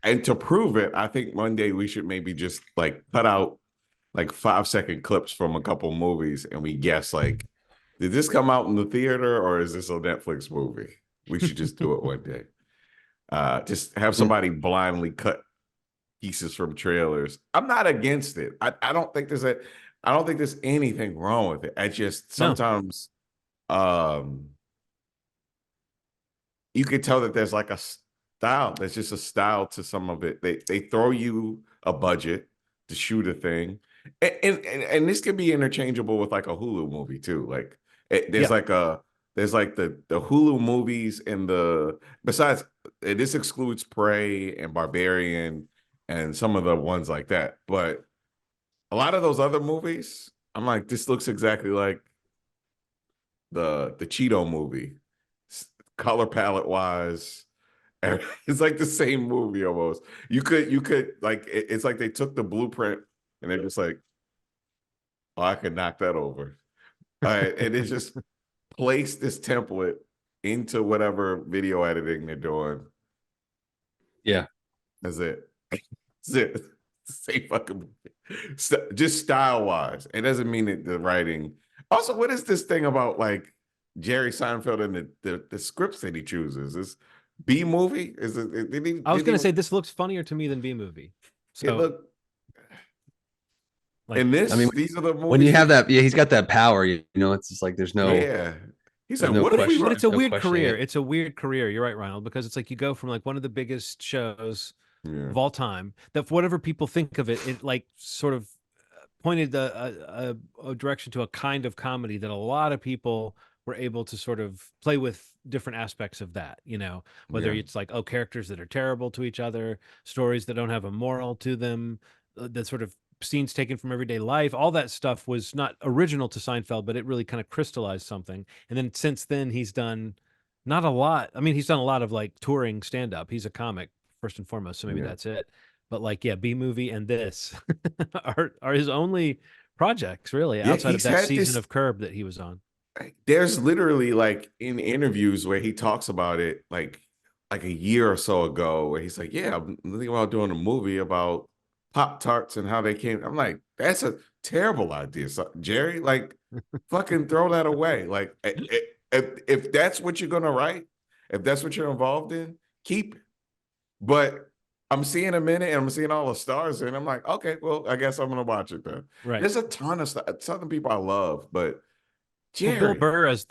and to prove it, I think one day we should maybe just like cut out like 5-second clips from a couple movies, and we guess like, did this come out in the theater or is this a Netflix movie? We should just do it one day. Just have somebody blindly cut pieces from trailers. I'm not against it. I don't think there's anything wrong with it. I just sometimes you could tell that there's like a style. There's just a style to some of it. They throw you a budget to shoot a thing. And this can be interchangeable with like a Hulu movie too. Like there's like the Hulu movies and besides this excludes Prey and Barbarian and some of the ones like that. But a lot of those other movies, I'm like, this looks exactly like the Cheeto movie, color palette wise. It's like the same movie almost. You could like it's like they took the blueprint and they're just like, oh, I could knock that over. All right, and it's just place this template into whatever video editing they're doing. Yeah. That's it. That's it. Same fucking movie. Just style wise. It doesn't mean that the writing. Also, what is this thing about like Jerry Seinfeld and the scripts that he chooses? Is B movie? Is it? I was gonna say this looks funnier to me than B movie. It So look like, in I mean, this. These are the when you movies have that. that, yeah, he's got that power. It's just like Yeah, he's there's like, no what if we question, but run? it's a no weird questioning career. it. It's a weird career. You're right, Ronald, because it's like you go from like one of the biggest shows Yeah, of all time that whatever people think of it, it like sort of pointed a direction to a kind of comedy that a lot of people were able to sort of play with different aspects of that, whether yeah, it's like, oh, characters that are terrible to each other, stories that don't have a moral to them, that sort of scenes taken from everyday life, all that stuff was not original to Seinfeld, but it really kind of crystallized something. And then since then he's done not a lot. I mean, he's done a lot of like touring stand up. He's a comic first and foremost, so maybe yeah, that's it. But like, yeah, B movie and this are his only projects really yeah. outside of He's that had season this. of Curb that he was on. There's literally like in interviews where he talks about it, like a year or so ago, where he's like, "Yeah, I'm thinking about doing a movie about Pop Tarts and how they came." I'm like, "That's a terrible idea, so, Jerry. Like, fucking throw that away. Like, if that's what you're gonna write, if that's what you're involved in, keep it." But I'm seeing a minute and I'm seeing all the stars, and I'm like, okay, well, I guess I'm gonna watch it then. Right. There's a ton of stuff, some people I love, but Well, Bill Jerry, Burr as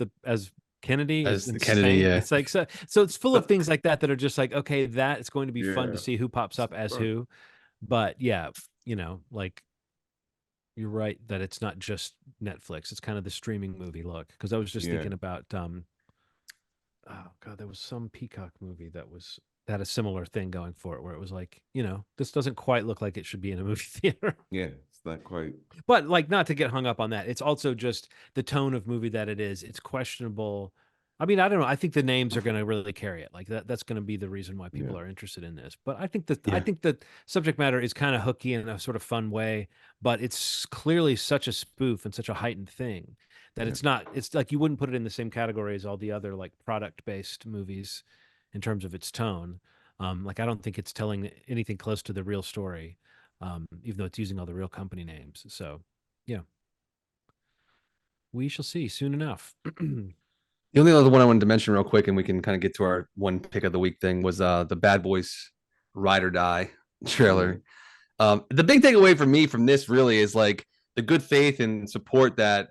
Kennedy is As the Kennedy, insane. yeah, It's like so it's full of things like that that are just like, okay, that it's going to be fun to yeah, see who pops up as who. But yeah, like you're right that it's not just Netflix. It's kind of the streaming movie look. Because I was just yeah, thinking about oh god, there was some Peacock movie that had a similar thing going for it, where it was like, this doesn't quite look like it should be in a movie theater. yeah. It's not quite, But like, not to get hung up on that. It's also just the tone of movie that it is. It's questionable. I mean, I don't know. I think the names are going to really carry it. Like that's going to be the reason why yeah, people are interested in this. But I yeah, think that subject matter is kind of hooky in a sort of fun way, but it's clearly such a spoof and such a heightened thing that yeah, it's not, it's like you wouldn't put it in the same category as all the other like product-based movies in terms of its tone. Like I don't think it's telling anything close to the real story, even though it's using all the real company names. So, yeah, we shall see soon enough. The only other one I wanted to mention real quick, and we can kind of get to our one pick of the week thing, was the Bad Boys Ride or Die yeah, trailer. The big takeaway for me from this really is like the good faith and support that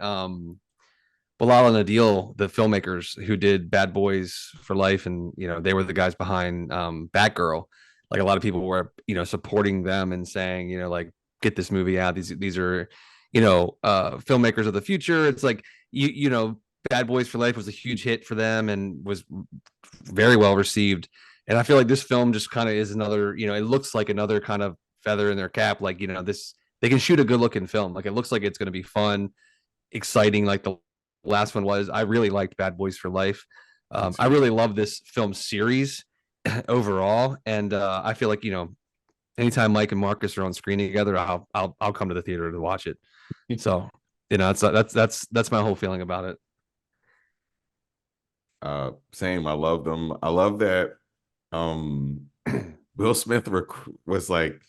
Bilal and Adil, the filmmakers who did Bad Boys for Life, and they were the guys behind Batgirl. Like a lot of people were supporting them and saying like get this movie out. These are filmmakers of the future. It's like Bad Boys for Life was a huge hit for them and was very well received. And I feel like this film just kind of is another, it looks like another kind of feather in their cap. Like, this, they can shoot a good looking film. Like, it looks like it's going to be fun, exciting. Like the last one was. I really liked Bad Boys for Life. me I too. really love this film series overall. And I feel like, anytime Mike and Marcus are on screen together, I'll come to the theater to watch it. So, that's my whole feeling about it. Same. I love them. I love that. Um, Will Smith was like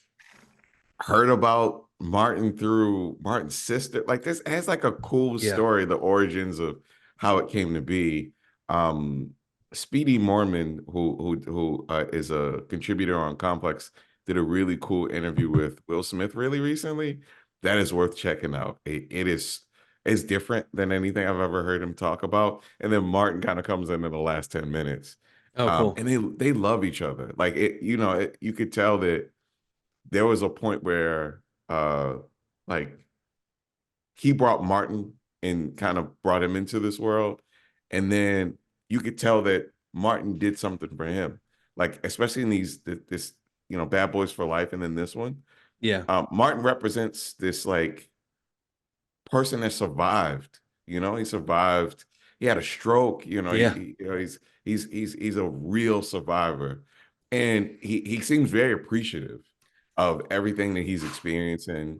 heard about Martin through Martin's sister. Like this has like a cool Yeah. story, the origins of how it came to be. Um, Speedy Morman, who is a contributor on Complex, did a really cool interview with Will Smith really recently. That is worth checking out. It is it's different than anything I've ever heard him talk about. And then Martin kind of comes in the last 10 minutes. Oh, cool. And they love each other. Like you could tell that there was a point where like he brought Martin and kind of brought him into this world. And then you could tell that Martin did something for him. Like, especially in this, Bad Boys for Life, and then this one. Yeah. Martin represents this like person that survived. He survived. He had a stroke. Yeah. He's a real survivor, and he seems very appreciative of everything that he's experiencing.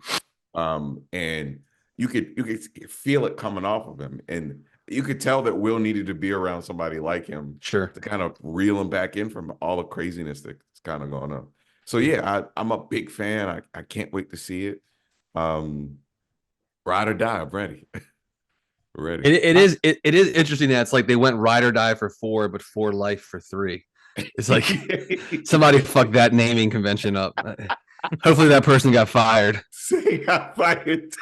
And you could feel it coming off of him, and you could tell that Will needed to be around somebody like him Sure. to kind of reel him back in from all the craziness that's kind of going on. So yeah, I'm a big fan. I can't wait to see it. Ride or die, I'm ready. Ready. It is interesting that it's like they went ride or die for 4, but for life for 3. It's like somebody fucked that naming convention up. Hopefully that person got fired. Say I fired.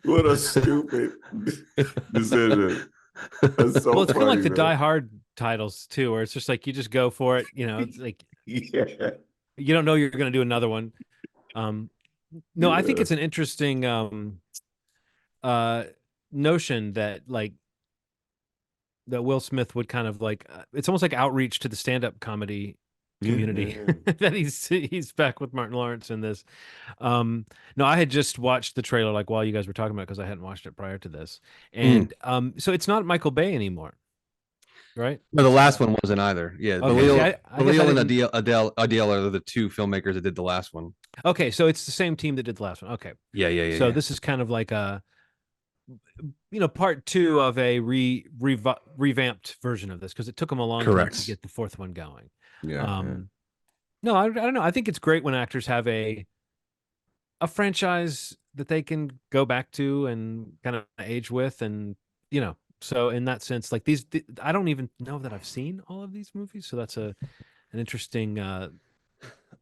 What a stupid decision. That's so Well, it's kind of like funny, the Die man. Hard titles too, where it's just like you just go for it. You know, it's like Yeah. you don't know you're going to do another one. Um, no, I think Yeah. it's an interesting uh, notion that like that Will Smith would kind of like it's almost like outreach to the stand-up comedy community Yeah. that he's back with Martin Lawrence in this. No, I had just watched the trailer like while you guys were talking about it because I hadn't watched it prior to this, and so it's not Michael Bay anymore, right? No, the last one wasn't either. Yeah, Okay, see, I guess I Baleil and didn't. Adele are the 2 filmmakers that did the last one. Okay, so it's the same team that did the last one. Okay, so Yeah. this is kind of like a part 2 of a revamped version of this because it took them a long time to Correct. get the 4th one going. Yeah. No, I don't know. I think it's great when actors have a franchise that they can go back to and kind of age with, and so in that sense, like I don't even know that I've seen all of these movies, so that's an interesting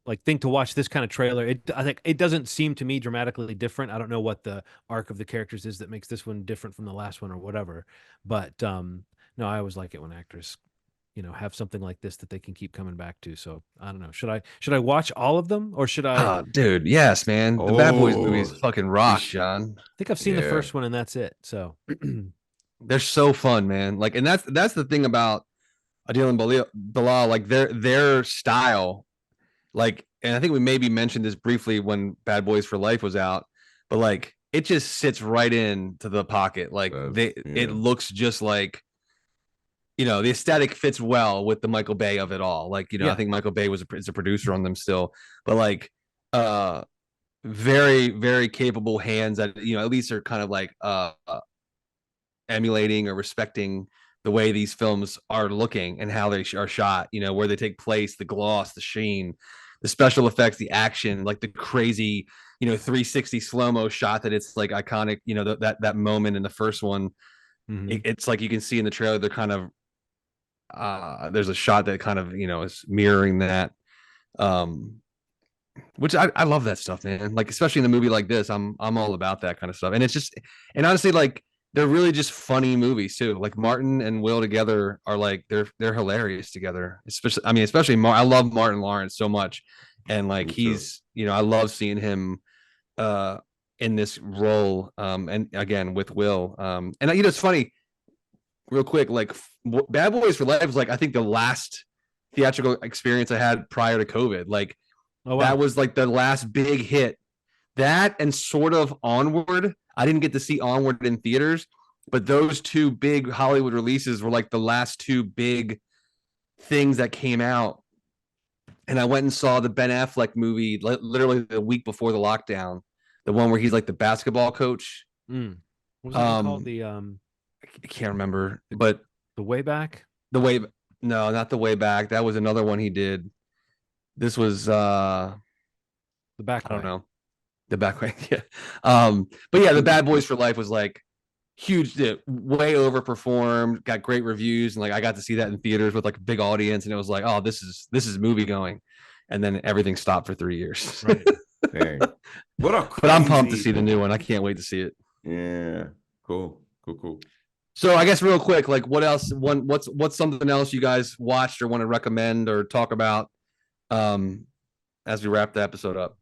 like thing to watch this kind of trailer. I think it doesn't seem to me dramatically different. I don't know what the arc of the characters is that makes this one different from the last one or whatever, but no, I always like it when actors have something like this that they can keep coming back to. So I don't know. Should I watch all of them or should I? Oh, dude, yes, man. The Bad Boys movies fucking rock, John. I think I've seen the Yeah. first one and that's it. So They're so fun, man. Like, and that's the thing about Adil and Bilal, like their style, like, and I think we maybe mentioned this briefly when Bad Boys for Life was out, but like it just sits right in to the pocket. Like it looks just like, the aesthetic fits well with the Michael Bay of it all. Like, I think Michael Bay is a producer on them still, but like, very, very capable hands that, at least are kind of like, emulating or respecting the way these films are looking and how they are shot, where they take place, the gloss, the sheen, the special effects, the action, like the crazy, 360 slow-mo shot that it's like iconic, that moment in the first one. It's like you can see in the trailer, they're kind of, there's a shot that kind of, is mirroring that. Which I love that stuff, man. Like, especially in a movie like this, I'm all about that kind of stuff. And it's just, and honestly, like, they're really just funny movies too. Like Martin and Will together are like they're hilarious together. Especially I love Martin Lawrence so much, and like he's I love seeing him in this role. And again with Will. And it's funny, real quick, like Bad Boys for Life was like I think the last theatrical experience I had prior to COVID. Like that was like the last big hit. That and sort of Onward. I didn't get to see Onward in theaters, but those 2 big Hollywood releases were like the last 2 big things that came out. And I went and saw the Ben Affleck movie literally the week before the lockdown, the one where he's like the basketball coach. What was that called? The I can't remember, but the Way Back. No, not The Way Back. That was another one he did. This was The Back. I don't know. The Back Way. Yeah. But yeah, the Bad Boys for Life was like huge, way overperformed, got great reviews, and like I got to see that in theaters with like a big audience, and it was like, oh, this is movie going, and then everything stopped for 3 years. Right. Dang. What a crazy... But I'm pumped to see the new one. I can't wait to see it. Yeah. Cool. So I guess real quick, like what else? What's something else you guys watched or want to recommend or talk about as we wrap the episode up?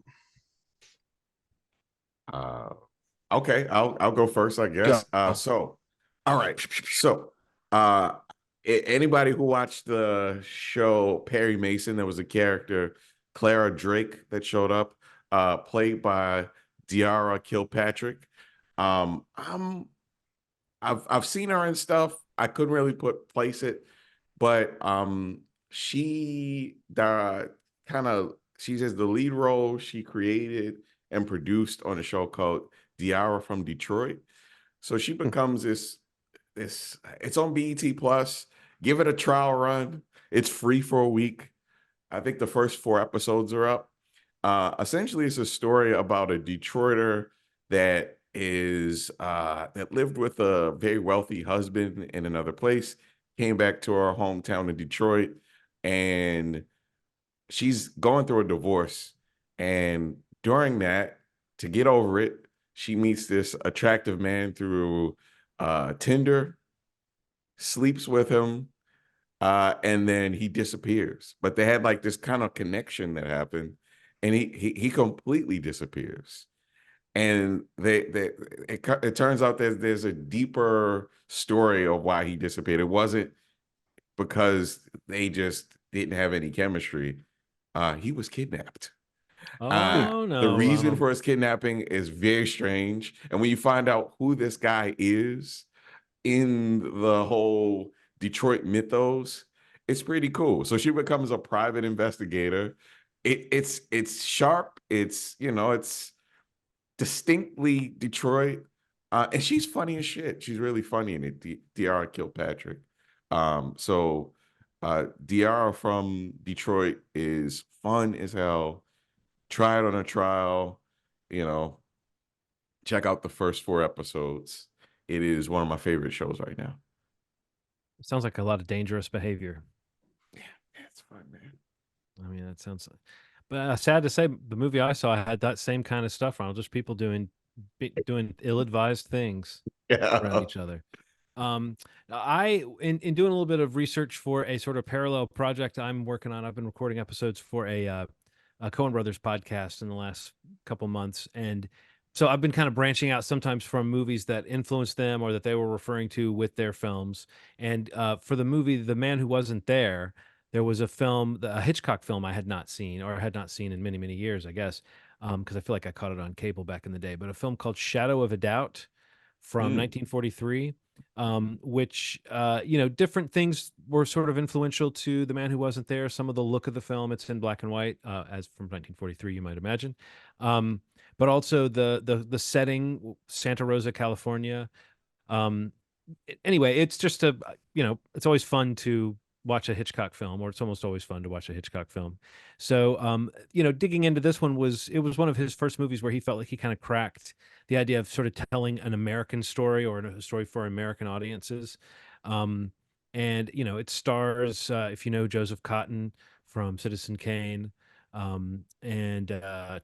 Okay, I'll go first, I guess. So, all right. So, anybody who watched the show Perry Mason, there was a character, Clara Drake, that showed up, played by Diara Kilpatrick. I've seen her and stuff. I couldn't really place it, but she has the lead role. She created and produced on a show called Diara from Detroit. So she becomes this, it's on BET Plus. Give it a trial run. It's free for a week. I think the first 4 episodes are up. Essentially, it's a story about a Detroiter that is that lived with a very wealthy husband in another place, came back to her hometown in Detroit, and she's going through a divorce. And during that, to get over it, she meets this attractive man through Tinder, sleeps with him, and then he disappears. But they had like this kind of connection that happened, and he completely disappears. And it turns out that there's a deeper story of why he disappeared. It wasn't because they just didn't have any chemistry. He was kidnapped. Oh The no, reason Ronald. for his kidnapping is very strange. And when you find out who this guy is in the whole Detroit mythos, it's pretty cool. So she becomes a private investigator. It's sharp. It's distinctly Detroit. And she's funny as shit. She's really funny in it. Diara Kilpatrick. So Diara from Detroit is fun as hell. Try it on a trial. You know, check out the first 4 episodes. It is one of my favorite shows right now. Sounds like a lot of dangerous behavior. Yeah, it's fun, man. I mean, that sounds. But sad to say, the movie I saw had that same kind of stuff, Ronald. Just people doing ill-advised things around Yeah. each other. I in doing a little bit of research for a sort of parallel project I'm working on. I've been recording episodes for a Coen Brothers podcast in the last couple months, and so I've been kind of branching out sometimes from movies that influenced them or that they were referring to with their films. And for the movie The Man Who Wasn't There, there was a film, a Hitchcock film I had not seen or had not seen in many, many years, I guess, because I feel like I caught it on cable back in the day. But a film called Shadow of a Doubt from 1943, which different things were sort of influential to The Man Who Wasn't There. Some of the look of the film, it's in black and white, as from 1943, you might imagine. But also the setting, Santa Rosa, California. Um, anyway, it's just it's always fun to watch a Hitchcock film, or it's almost always fun to watch a Hitchcock film. So, digging into this one it was one of his first movies where he felt like he kind of cracked the idea of sort of telling an American story or a story for American audiences. Um, and it stars, if you know Joseph Cotton from Citizen Kane, and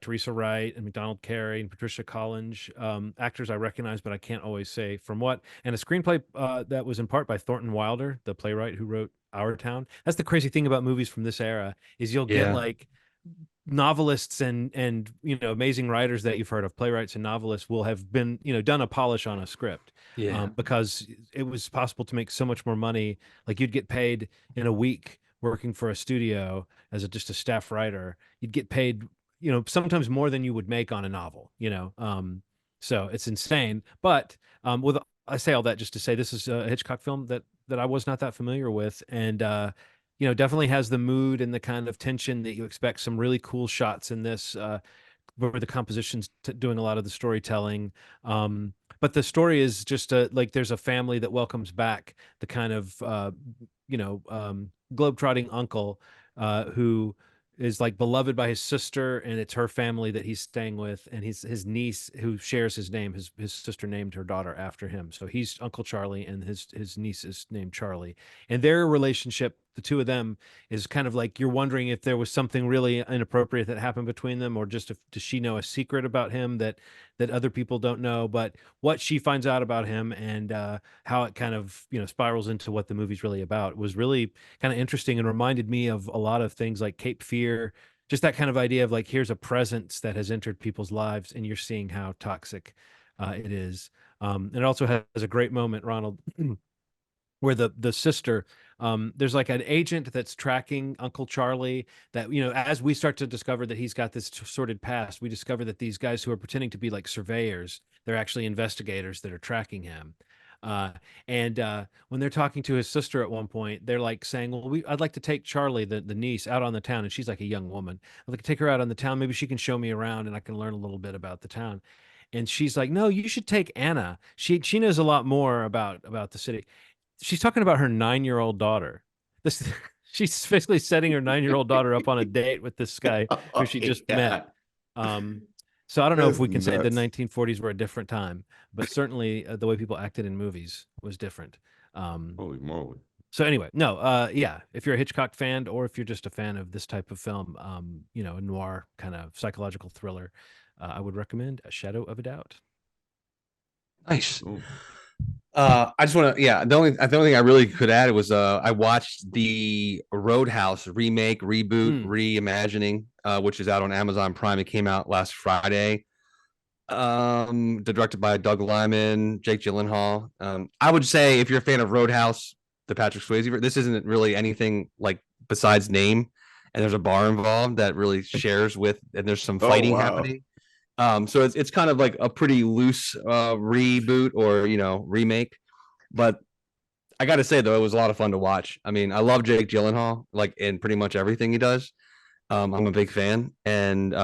Teresa Wright and McDonald Carey and Patricia Collins, actors I recognize, but I can't always say from what. And a screenplay that was in part by Thornton Wilder, the playwright who wrote Our Town. That's the crazy thing about movies from this era is you'll get Yeah. like novelists and amazing writers that you've heard of, playwrights and novelists will have been done a polish on a script, Yeah. because it was possible to make so much more money. Like you'd get paid in a week working for a studio as just a staff writer. You'd get paid sometimes more than you would make on a novel. So it's insane. But with I say all that just to say this is a Hitchcock film that I was not that familiar with, and definitely has the mood and the kind of tension that you expect. Some really cool shots in this, where the composition's doing a lot of the storytelling. But the story is just like there's a family that welcomes back the kind of globetrotting uncle who is like beloved by his sister, and it's her family that he's staying with, and his niece who shares his name. His sister named her daughter after him, so he's Uncle Charlie, and his niece is named Charlie. And their relationship, the two of them, is kind of like you're wondering if there was something really inappropriate that happened between them, or just if does she know a secret about him that other people don't know. But what she finds out about him, and how it kind of spirals into what the movie's really about, was really kind of interesting and reminded me of a lot of things like Cape Fear, just that kind of idea of like here's a presence that has entered people's lives and you're seeing how toxic it is. And it also has a great moment, Ronald, where the sister, there's like an agent that's tracking Uncle Charlie, that as we start to discover that he's got this sordid past, we discover that these guys who are pretending to be like surveyors, they're actually investigators that are tracking him. And when they're talking to his sister at one point, they're like saying, well, I'd like to take Charlie, the niece, out on the town. And she's like a young woman. I'd like to take her out on the town. Maybe she can show me around and I can learn a little bit about the town. And she's like, no, you should take Anna. She knows a lot more about the city. She's talking about her 9-year-old daughter. This she's basically setting her 9-year-old daughter up on a date with this guy who Oh, she just yeah. met. Um, So I don't know if That's we can say the nuts. 1940s were a different time, but certainly the way people acted in movies was different. Holy moly. So anyway, no, yeah, if you're a Hitchcock fan or if you're just a fan of this type of film, a noir kind of psychological thriller, I would recommend A Shadow of a Doubt. Nice. Ooh. I just want to, yeah. The only thing I really could add was, I watched the Roadhouse remake, reboot, reimagining, which is out on Amazon Prime. It came out last Friday. Directed by Doug Liman, Jake Gyllenhaal. I would say if you're a fan of Roadhouse, the Patrick Swayze, this isn't really anything like besides name, and there's a bar involved that really shares with, and there's some Oh, fighting wow. happening. So it's kind of like a pretty loose reboot or remake, but I got to say though it was a lot of fun to watch. I mean, I love Jake Gyllenhaal like in pretty much everything he does. I'm a big fan, and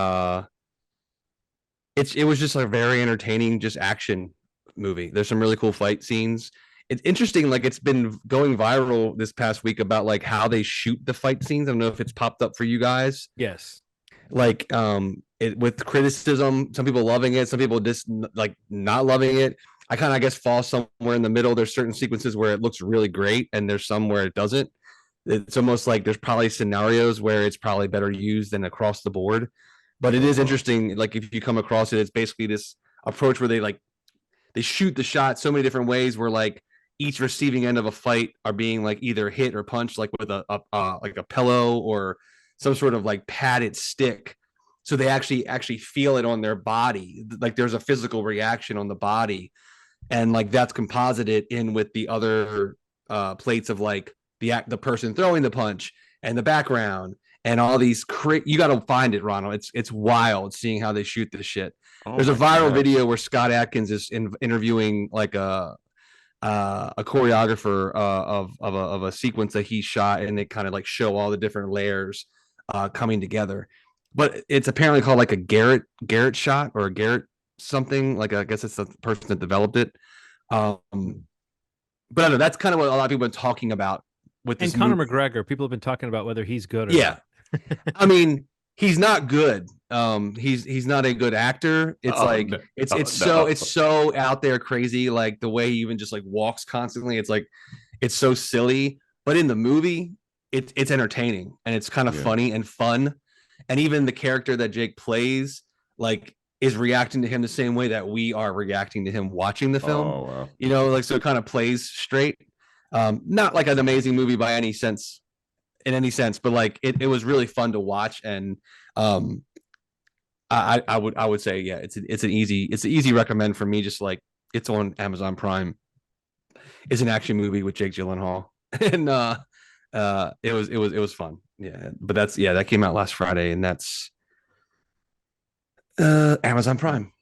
it was just a very entertaining just action movie. There's some really cool fight scenes. It's interesting, like it's been going viral this past week about like how they shoot the fight scenes. I don't know if it's popped up for you guys. Yes. Like it with criticism, some people loving it, some people just like not loving it. I kind of, I guess, fall somewhere in the middle. There's certain sequences where it looks really great and there's some where it doesn't. It's almost like there's probably scenarios where it's probably better used than across the board. But it is interesting, like if you come across it, it's basically this approach where they shoot the shot so many different ways where like each receiving end of a fight are being like either hit or punched like with a like a pillow or some sort of like padded stick, so they actually feel it on their body, like there's a physical reaction on the body, and like that's composited in with the other plates of like the person throwing the punch and the background and all these you got to find it, Ronald. It's wild seeing how they shoot this shit. Oh There's a my viral God. video where Scott Adkins is interviewing like a choreographer of a sequence that he shot, and they kind of like show all the different layers coming together. But it's apparently called like a Garrett shot or a Garrett something. Like I guess it's the person that developed it. But I don't know. That's kind of what a lot of people have been talking about with this. And Conor movie. McGregor, people have been talking about whether he's good or Yeah. not. I mean, he's not good. He's not a good actor. It's like no. it's so out there crazy. Like the way he even just like walks constantly. It's like it's so silly. But in the movie, it's entertaining and it's kind of funny and fun. And even the character that Jake plays, like, is reacting to him the same way that we are reacting to him watching the film. Oh, wow. Like so it kind of plays straight. Not like an amazing movie by any sense, but like it was really fun to watch. And I would say, yeah, it's an easy recommend for me. Just like it's on Amazon Prime. It's an action movie with Jake Gyllenhaal, and it was fun. Yeah, but that came out last Friday, and that's Amazon Prime.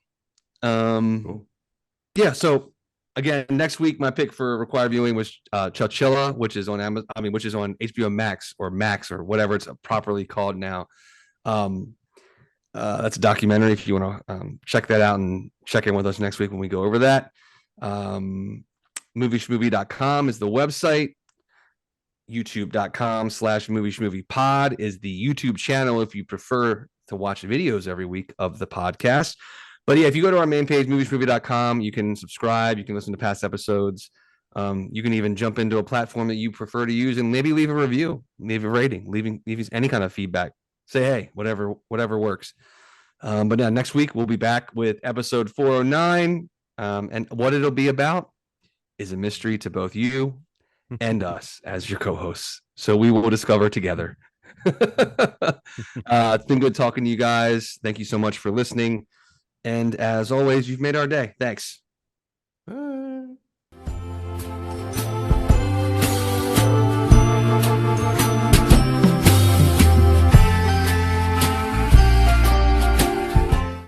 Cool. Yeah. So again, next week my pick for required viewing was Chowchilla, which is on Amazon. I mean, which is on HBO Max or whatever it's properly called now. That's a documentary. If you want to check that out and check in with us next week when we go over that. Movieschmovie.com is the website. YouTube.com/movieschmoviepod is the YouTube channel if you prefer to watch videos every week of the podcast. But yeah, if you go to our main page, movieschmovie.com, you can subscribe, you can listen to past episodes. You can even jump into a platform that you prefer to use and maybe leave a review, leave a rating, leave any kind of feedback. Say hey, whatever works. But now next week we'll be back with episode 409. And what it'll be about is a mystery to both you and us as your co-hosts. So we will discover together. It's been good talking to you guys. Thank you so much for listening. And as always, you've made our day. Thanks.